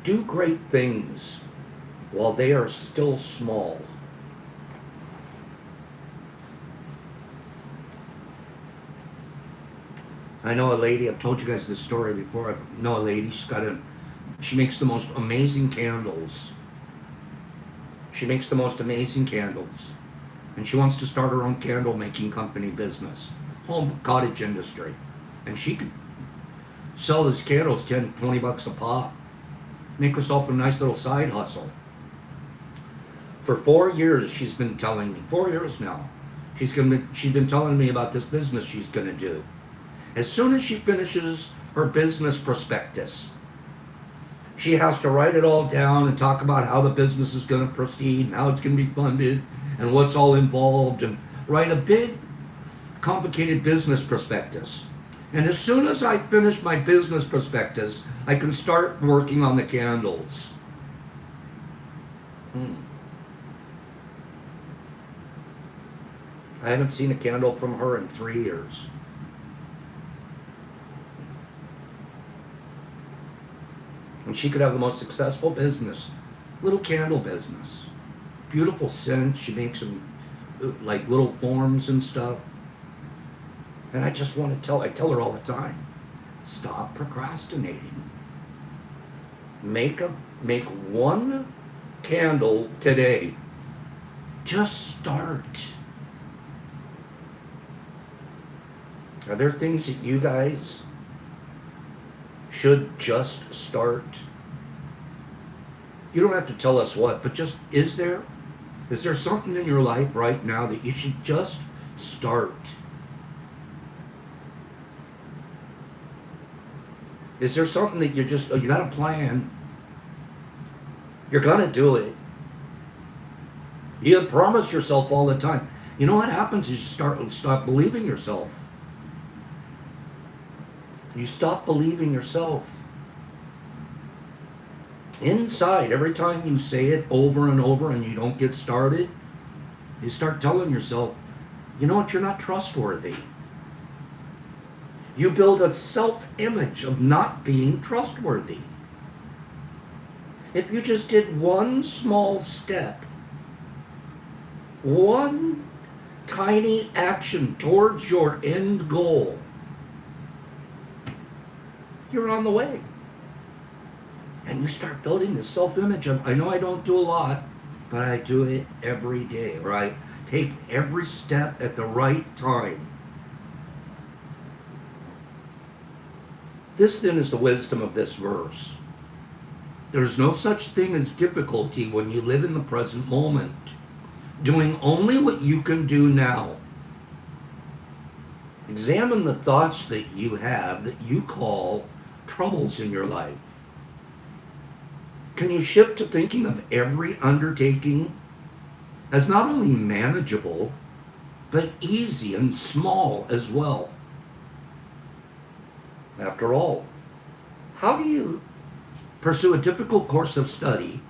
Do great things while they are still small. I know a lady, I've told you guys this story before. I know a lady, she makes the most amazing candles. She makes the most amazing candles. And she wants to start her own candle making company business, home cottage industry. And she could sell these candles 10, 20 bucks a pop. Make herself a nice little side hustle. For 4 years, she's been telling me, 4 years now, she's been telling me about this business she's going to do. As soon as she finishes her business prospectus, she has to write it all down and talk about how the business is going to proceed and how it's going to be funded and what's all involved, and write a big, complicated business prospectus. And as soon as I finish my business prospectus, I can start working on the candles. I haven't seen a candle from her in 3 years. And she could have the most successful business, little candle business. Beautiful scents. She makes them like little forms and stuff. And I just want to I tell her all the time, stop procrastinating. Make one candle today. Just start. Are there things that you guys should just start? You don't have to tell us what, but just, is there something in your life right now that you should just start? Is there something that you got a plan? You're gonna do it. You promise yourself all the time. You know what happens is you stop believing yourself. You stop believing yourself. Inside, every time you say it over and over and you don't get started, you start telling yourself, you know what, you're not trustworthy. You build a self-image of not being trustworthy. If you just did one small step, one tiny action towards your end goal, you're on the way. And you start building this self-image of, I know I don't do a lot, but I do it every day, right? Take every step at the right time. This then is the wisdom of this verse. There's no such thing as difficulty when you live in the present moment, doing only what you can do now. Examine the thoughts that you have that you call troubles in your life. Can you shift to thinking of every undertaking as not only manageable, but easy and small as well? After all, how do you pursue a difficult course of study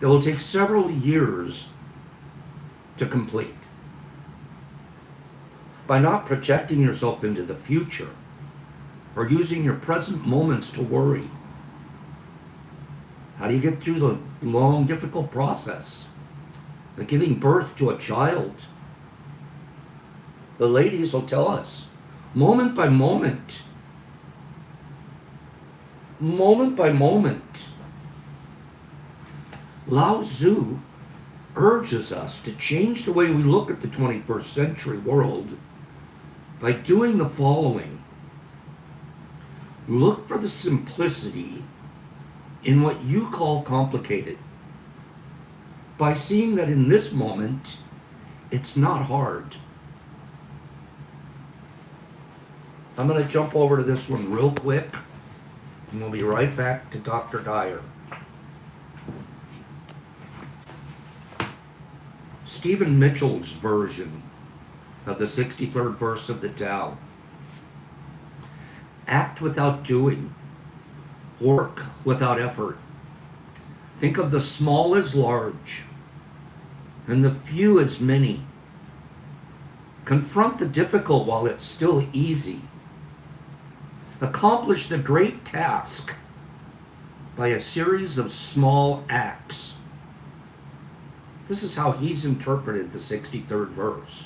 that will take several years to complete? By not projecting yourself into the future or using your present moments to worry. How do you get through the long, difficult process of giving birth to a child? The ladies will tell us, moment by moment. Moment by moment. Lao Tzu urges us to change the way we look at the 21st century world by doing the following. Look for the simplicity in what you call complicated, by seeing that in this moment, it's not hard. I'm going to jump over to this one real quick, and we'll be right back to Dr. Dyer. Stephen Mitchell's version of the 63rd verse of the Tao. Act without doing. Work without effort. Think of the small as large and the few as many. Confront the difficult while it's still easy. Accomplish the great task by a series of small acts. This is how he's interpreted the 63rd verse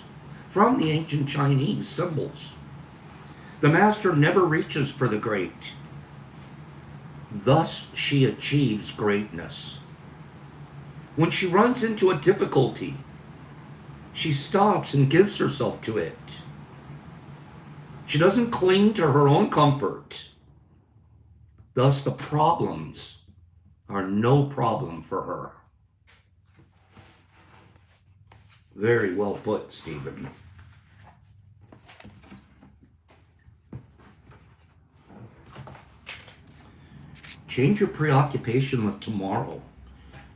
from the ancient Chinese symbols. The master never reaches for the great. Thus she achieves greatness. When she runs into a difficulty, she stops and gives herself to it. She doesn't cling to her own comfort. Thus the problems are no problem for her. Very well put, Stephen. Change your preoccupation with tomorrow.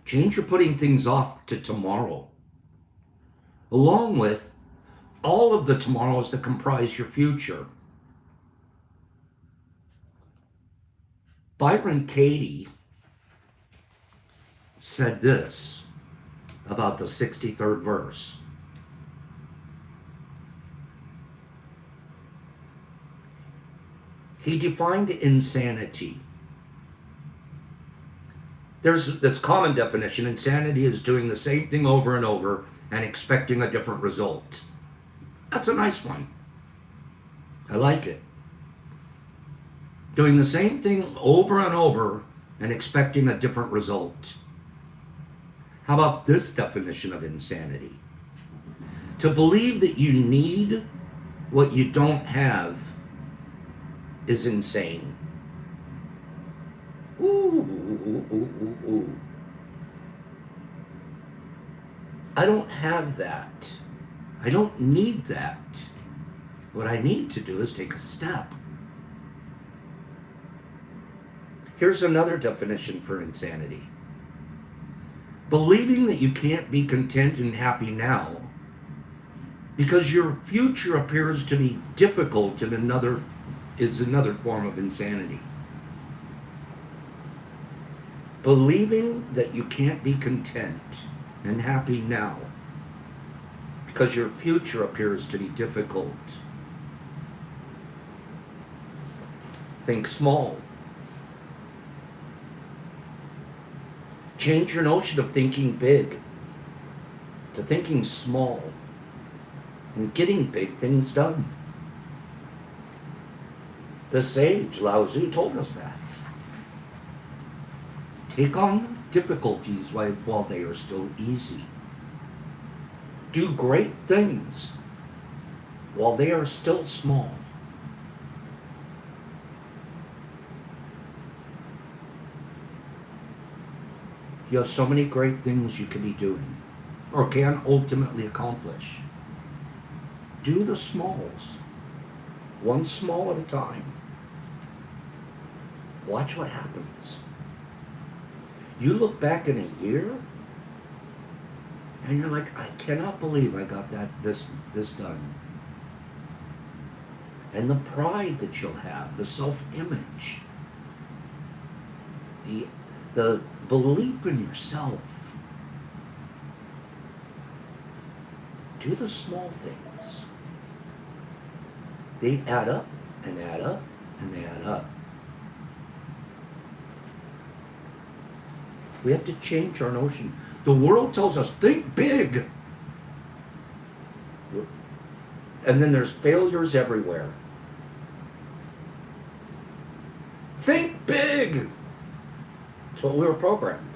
Change your putting things off to tomorrow. Along with all of the tomorrows that comprise your future. Byron Katie said this about the 63rd verse. He defined insanity There's this common definition: insanity is doing the same thing over and over and expecting a different result. That's a nice one. I like it. Doing the same thing over and over and expecting a different result. How about this definition of insanity? To believe that you need what you don't have is insane. Ooh. I don't have that. I don't need that. What I need to do is take a step. Here's another definition for insanity. Believing that you can't be content and happy now because your future appears to be difficult is another form of insanity. Believing that you can't be content and happy now because your future appears to be difficult. Think small. Change your notion of thinking big to thinking small and getting big things done. The sage Lao Tzu told us that. Take on difficulties while they are still easy. Do great things while they are still small. You have so many great things you can be doing or can ultimately accomplish. Do the smalls, one small at a time. Watch what happens. You look back in a year and you're like, I cannot believe I got this done. And the pride that you'll have, the self-image, the belief in yourself. Do the small things. They add up and add up and they add up. We have to change our notion. The world tells us, think big. And then there's failures everywhere. Think big. That's what we were programmed.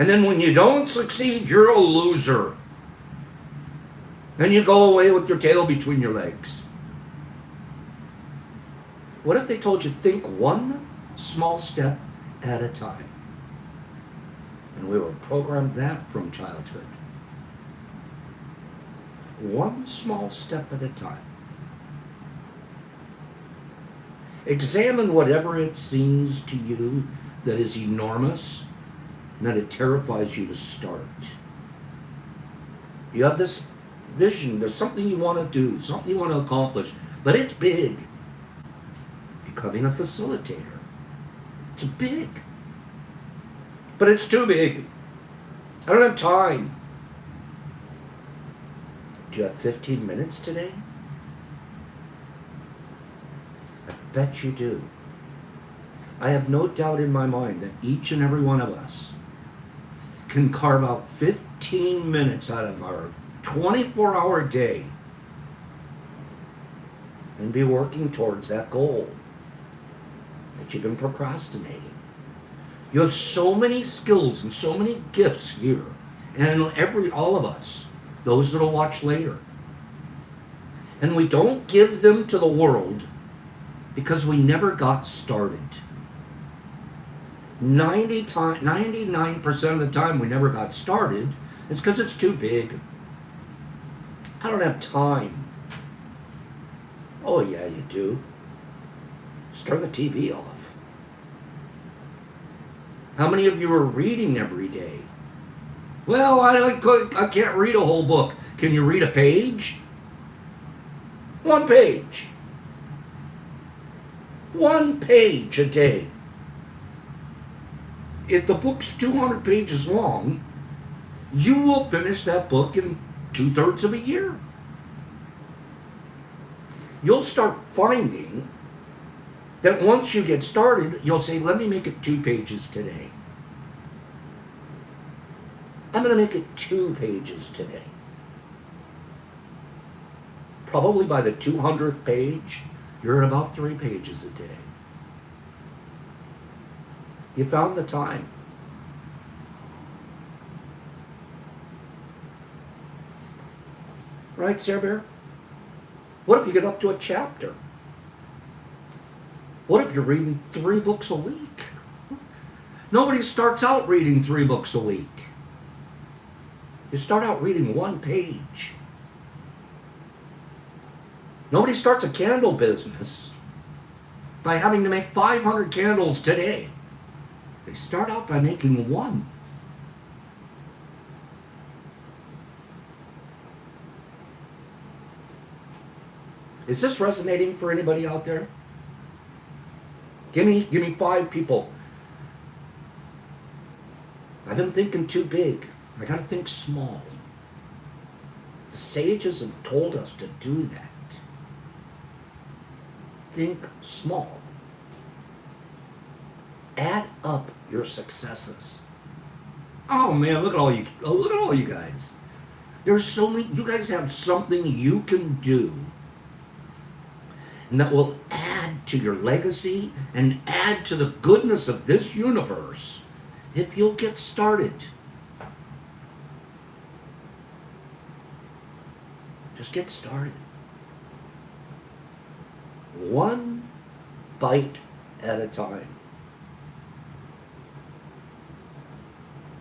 And then when you don't succeed, you're a loser. And you go away with your tail between your legs. What if they told you, think one small step at a time? And we were programmed that from childhood. One small step at a time. Examine whatever it seems to you that is enormous and that it terrifies you to start. You have this vision, there's something you want to do, something you want to accomplish, but it's big. Becoming a facilitator. It's big. But it's too big. I don't have time. Do you have 15 minutes today? I bet you do. I have no doubt in my mind that each and every one of us can carve out 15 minutes out of our 24-hour day and be working towards that goal that you've been procrastinating. You have so many skills and so many gifts here, and all of us, those that'll watch later. And we don't give them to the world because we never got started. 99% of the time we never got started is because it's too big. I don't have time. Oh yeah, you do. Just turn the TV off. How many of you are reading every day? Well, I can't read a whole book. Can you read a page? One page. One page a day. If the book's 200 pages long, you will finish that book in 2/3 of a year. You'll start finding that once you get started, you'll say, let me make it 2 pages today. I'm going to make it 2 pages today. Probably by the 200th page, you're at about 3 pages a day. You found the time. Right, Sarah Bear? What if you get up to a chapter? What if you're reading 3 books a week? Nobody starts out reading 3 books a week. You start out reading 1 page. Nobody starts a candle business by having to make 500 candles today. They start out by making 1. Is this resonating for anybody out there? Give me 5 people. I've been thinking too big. I got to think small. The sages have told us to do that. Think small. Add up your successes. Oh man, look at all you guys. There's so many. You guys have something you can do, and that will add to your legacy and add to the goodness of this universe if you'll get started. Just get started. 1 bite at a time.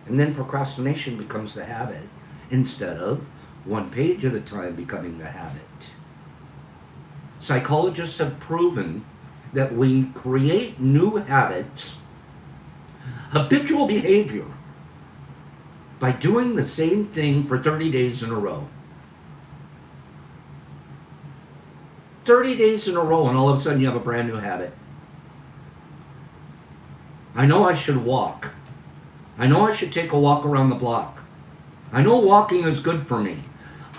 And then procrastination becomes the habit instead of 1 page at a time becoming the habit. Psychologists have proven that we create new habits, habitual behavior, by doing the same thing for 30 days in a row. 30 days in a row, and all of a sudden you have a brand new habit. I know I should walk. I know I should take a walk around the block. I know walking is good for me.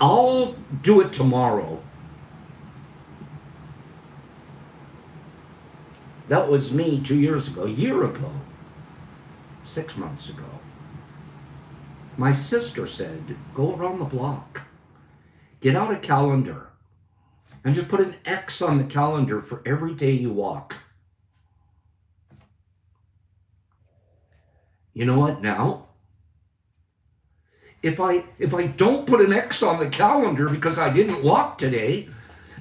I'll do it tomorrow. That was me 2 years ago, a year ago, 6 months ago. My sister said, go around the block. Get out a calendar and just put an X on the calendar for every day you walk. You know what now? If I don't put an X on the calendar because I didn't walk today,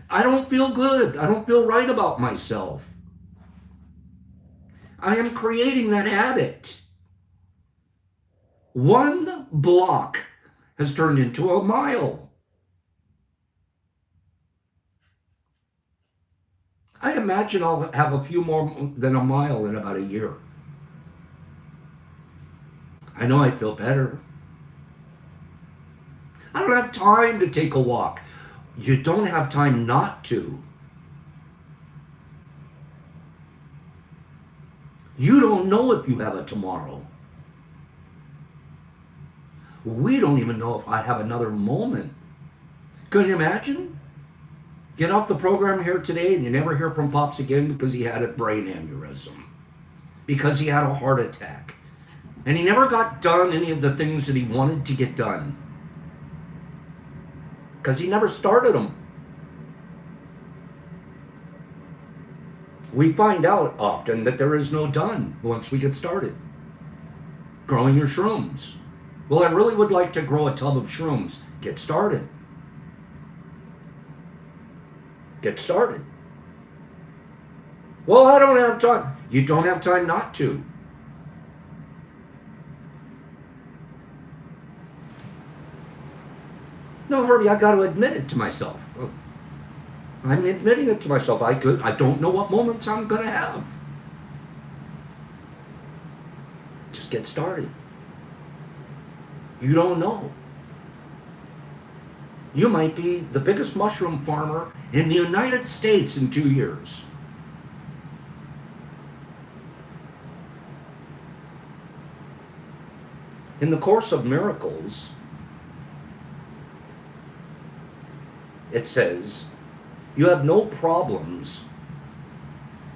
I don't feel good. I don't feel right about myself. I am creating that habit. 1 block has turned into a mile. I imagine I'll have a few more than a mile in about a year. I know I feel better. I don't have time to take a walk. You don't have time not to. You don't know if you have a tomorrow. We don't even know if I have another moment. Can you imagine? Get off the program here today and you never hear from Pops again because he had a brain aneurysm. Because he had a heart attack. And he never got done any of the things that he wanted to get done. Because he never started them. We find out often that there is no done once we get started. Growing your shrooms. Well, I really would like to grow a tub of shrooms. Get started. Get started. Well, I don't have time. You don't have time not to. No, Herbie, I got to admit it to myself. I'm admitting it to myself. I don't know what moments I'm going to have. Just get started. You don't know. You might be the biggest mushroom farmer in the United States in 2 years. In the Course of Miracles, it says, you have no problems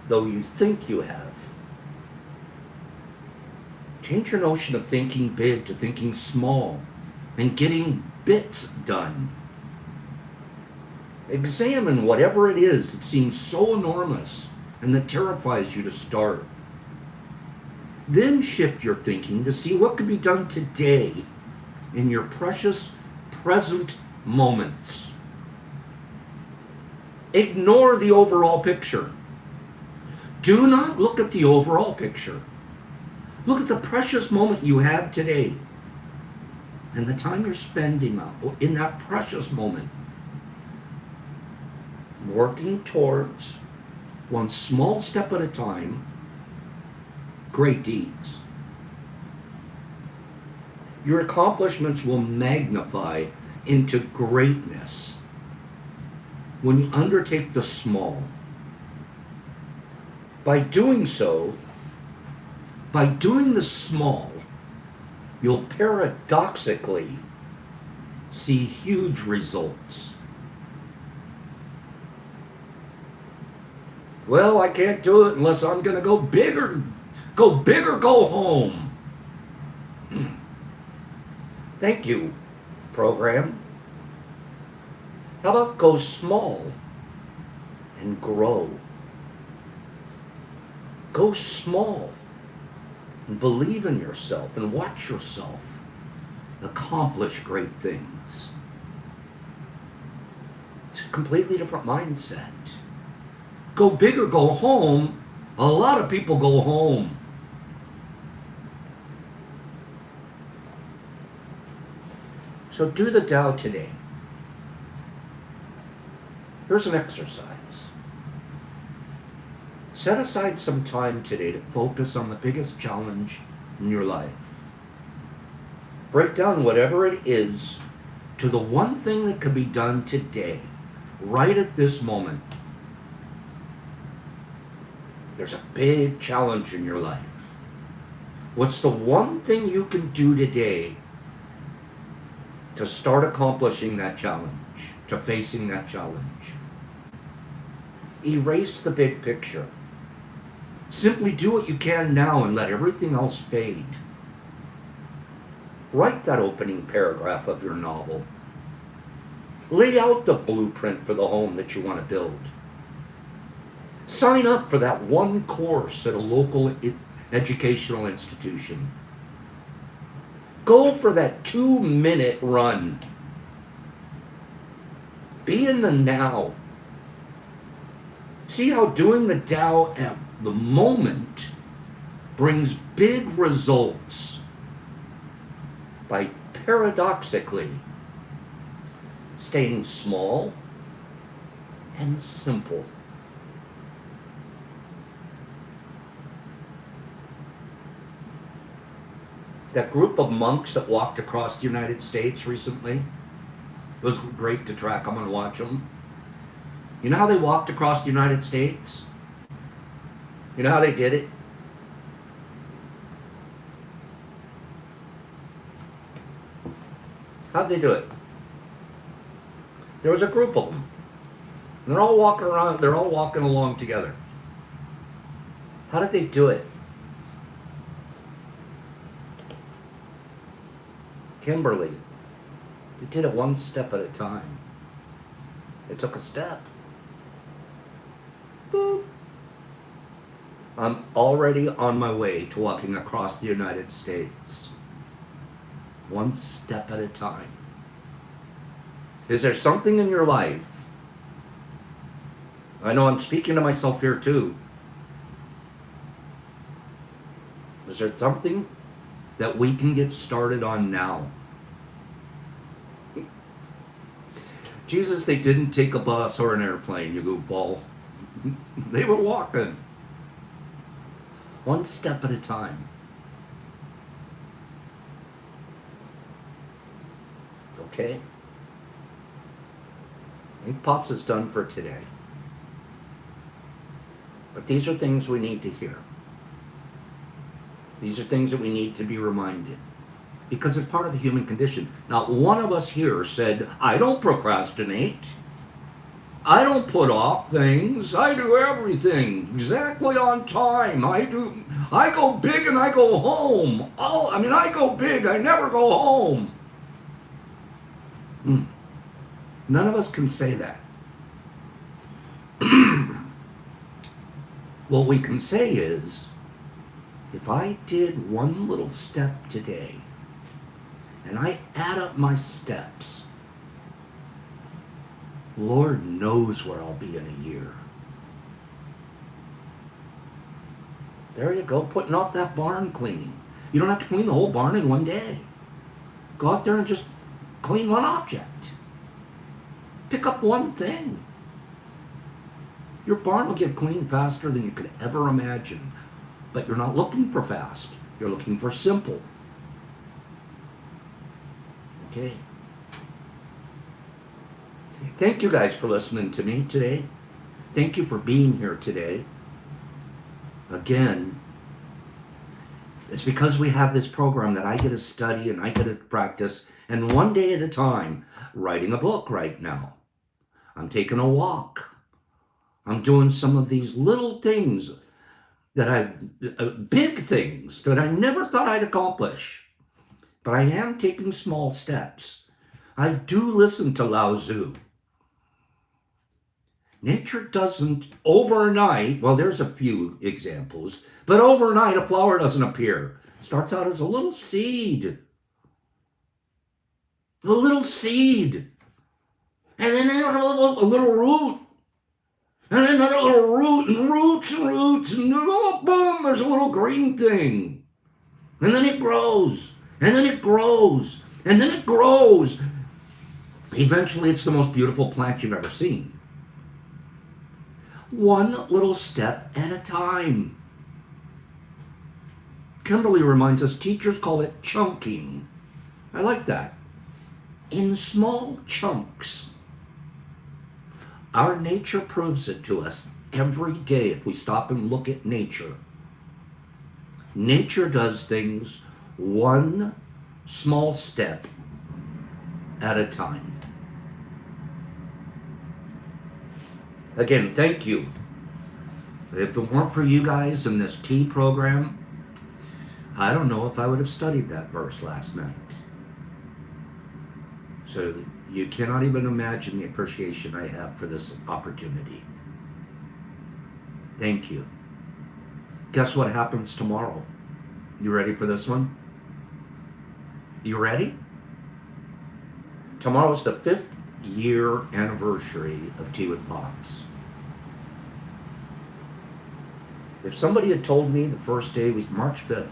though you think you have. Change your notion of thinking big to thinking small and getting bits done. Examine whatever it is that seems so enormous and that terrifies you to start. Then shift your thinking to see what can be done today in your precious present moments. Ignore the overall picture. Do not look at the overall picture. Look at the precious moment you have today and the time you're spending in that precious moment, working towards, one small step at a time, great deeds. Your accomplishments will magnify into greatness when you undertake the small. By doing so, by doing the small, you'll paradoxically see huge results. Well, I can't do it unless I'm going to go bigger. Go big or go home. Thank you, program. How about go small and grow? Go small and believe in yourself and watch yourself accomplish great things. It's a completely different mindset. Go big or go home. A lot of people go home. So do the Tao today. Here's an exercise. Set aside some time today to focus on the biggest challenge in your life. Break down whatever it is to the one thing that can be done today, right at this moment. There's a big challenge in your life. What's the one thing you can do today to start accomplishing that challenge, to facing that challenge? Erase the big picture. Simply do what you can now and let everything else fade. Write that opening paragraph of your novel. Lay out the blueprint for the home that you want to build. Sign up for that one course at a local educational institution. Go for that 2-minute run. Be in the now. See how doing the Tao at the moment brings big results by paradoxically staying small and simple. That group of monks that walked across the United States recently, it was great to track them and watch them. You know how they walked across the United States? You know how they did it? How'd they do it? There was a group of them. And they're all walking around, they're all walking along together. How did they do it? Kimberly, they did it one step at a time. They took a step. Boop. I'm already on my way to walking across the United States. One step at a time. Is there something in your life? I know I'm speaking to myself here too. Is there something that we can get started on now? Jesus, they didn't take a bus or an airplane, you goofball. They were walking. One step at a time. Okay? I think Pops is done for today. But these are things we need to hear. These are things that we need to be reminded. Because it's part of the human condition. Not one of us here said, I don't procrastinate. I don't put off things. I do everything exactly on time. I go big and I go home. I go big. I never go home. None of us can say that. What we can say is, if I did one little step today, and I add up my steps, Lord knows where I'll be in a year. There you go, putting off that barn cleaning. You don't have to clean the whole barn in one day. Go out there and just clean one object. Pick up one thing. Your barn will get cleaned faster than you could ever imagine. But you're not looking for fast. You're looking for simple. Okay. Thank you guys for listening to me today. Thank you for being here today. Again, it's because we have this program that I get to study and I get to practice, and one day at a time, writing a book right now. I'm taking a walk. I'm doing some of these little things big things that I never thought I'd accomplish. But I am taking small steps. I do listen to Lao Tzu. Nature doesn't overnight, well, there's a few examples, but overnight a flower doesn't appear. It starts out as a little seed. A little seed. And then there's a little root. And another little root, and roots, and boom, there's a little green thing. And then it grows, and then it grows, and then it grows. Eventually, it's the most beautiful plant you've ever seen. One little step at a time. Kimberly reminds us teachers call it chunking. I like that. In small chunks. Our nature proves it to us every day if we stop and look at nature. Nature does things one small step at a time. Again, thank you. If it weren't for you guys in this tea program, I don't know if I would have studied that verse last night. So you cannot even imagine the appreciation I have for this opportunity. Thank you. Guess what happens tomorrow? You ready for this one? You ready? Tomorrow's the 5th year anniversary of Tea with Pops. If somebody had told me the first day was March 5th,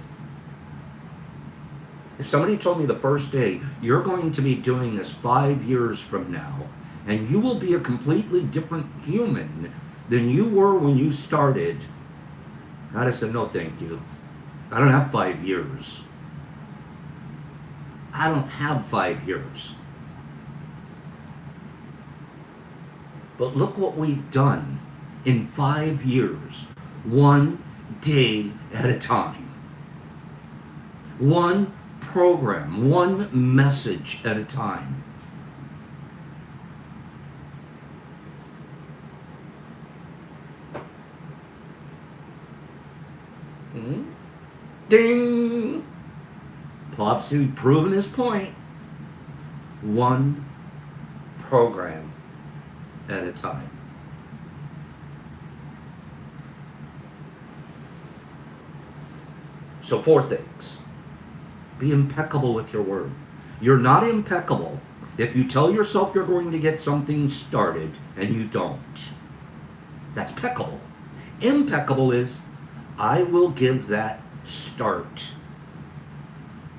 if somebody told me the first day, you're going to be doing this 5 years from now, and you will be a completely different human than you were when you started, I'd have said, no thank you. I don't have 5 years. I don't have 5 years. But look what we've done in 5 years. One day at a time. One program, one message at a time. Ding! Popsy proving his point. One program at a time. So 4 things. Be impeccable with your word. You're not impeccable if you tell yourself you're going to get something started and you don't. That's peccable. Impeccable is, I will give that start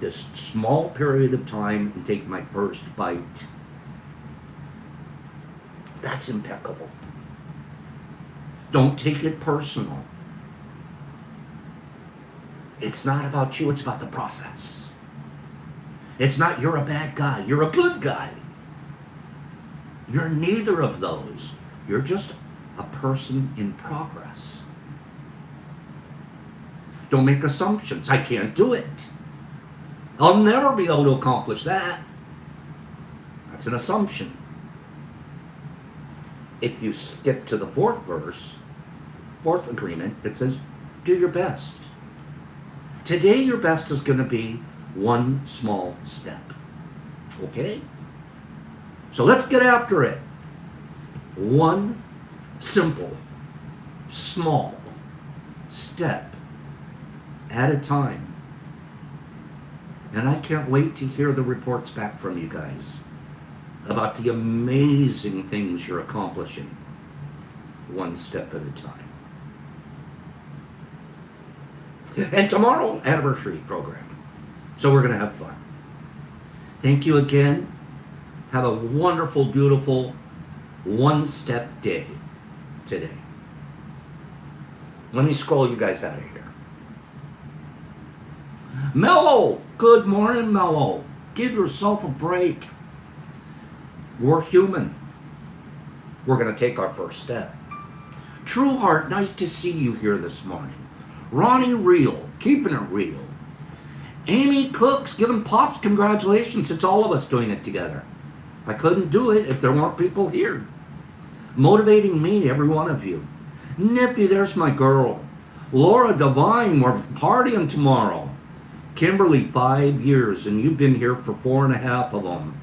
this small period of time and take my first bite. That's impeccable. Don't take it personal. It's not about you, it's about the process. It's not you're a bad guy, you're a good guy. You're neither of those. You're just a person in progress. Don't make assumptions. I can't do it. I'll never be able to accomplish that. That's an assumption. if you skip to the fourth verse, fourth agreement, it says, do your best. Today, your best is going to be one small step. Okay? So let's get after it. One simple, small step at a time. And I can't wait to hear the reports back from you guys about the amazing things you're accomplishing one step at a time. And tomorrow, anniversary program. So we're going to have fun. Thank you again. Have a wonderful, beautiful one-step day today. Let me scroll you guys out of here. Mello! Good morning, Mello. Give yourself a break. We're human. We're going to take our first step. True Heart, nice to see you here this morning. Ronnie Real, keeping it real. Amy Cooks, giving Pops congratulations. It's all of us doing it together. I couldn't do it if there weren't people here. Motivating me, every one of you. Nippy, there's my girl. Laura Devine, we're partying tomorrow. Kimberly, 5 years, and you've been here for 4.5 of them.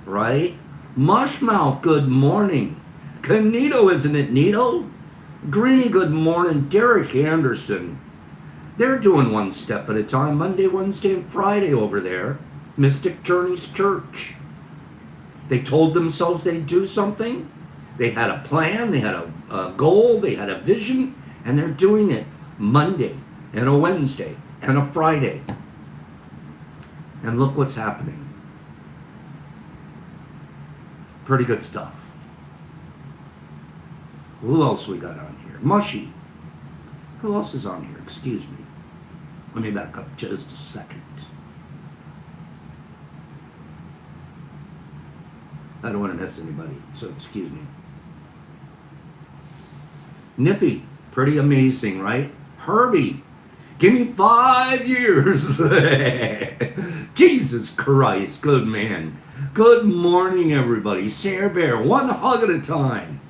Right? Mushmouth, good morning. Canito, isn't it, Nito? Greeny, good morning. Derek Anderson. They're doing one step at a time, Monday, Wednesday, and Friday over there. Mystic Journeys Church. They told themselves they'd do something. They had a plan, they had a goal, they had a vision, and they're doing it Monday and a Wednesday and a Friday. And look what's happening. Pretty good stuff. Who else we got on here? Mushy. Who else is on here? Excuse me. Let me back up just a second. I don't want to miss anybody, so excuse me. Nippy, pretty amazing, right? Herbie, give me 5 years. Jesus Christ, good man. Good morning, everybody. Sarah Bear, one hug at a time.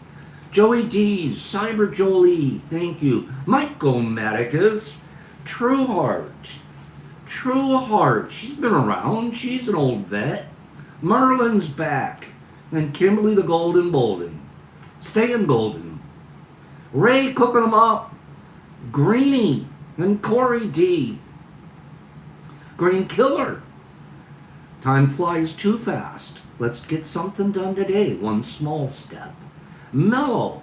Joey D's, Cyber Jolie, thank you. Michael Maticus, True Heart. True Heart, she's been around. She's an old vet. Merlin's back. And Kimberly the Golden Bolden. Staying golden. Ray cooking them up. Greeny and Corey D. Green Killer. Time flies too fast. Let's get something done today. One small step. Mellow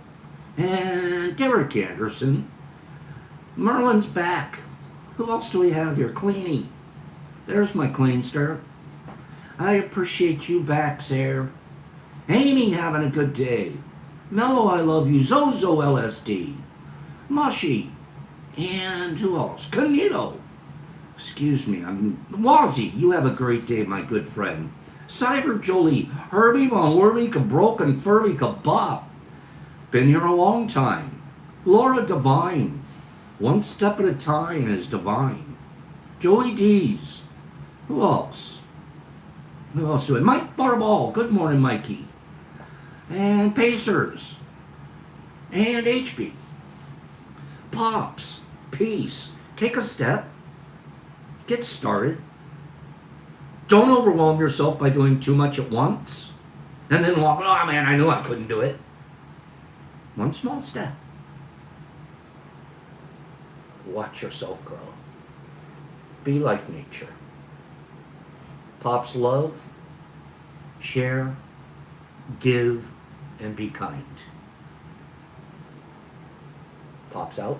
and Derek Anderson. Merlin's back. Who else do we have here? Cleany. There's my Cleanster. I appreciate you back, Sarah. Amy having a good day. Mellow, I love you. Zozo LSD. Mushy. And who else? Canito. Excuse me, I'm Wazzy. You have a great day, my good friend. Cyber Jolie. Herbie Von Werbeek, a broken furby kabop. Been here a long time. Laura Devine. One step at a time is divine. Joey D's. Who else? Who else do it? Mike Barball. Good morning, Mikey. And Pacers. And HB. Pops. Peace. Take a step. Get started. Don't overwhelm yourself by doing too much at once. And then walk, oh man, I knew I couldn't do it. One small step. Watch yourself grow. Be like nature. Pops love, share, give, and be kind. Pops out.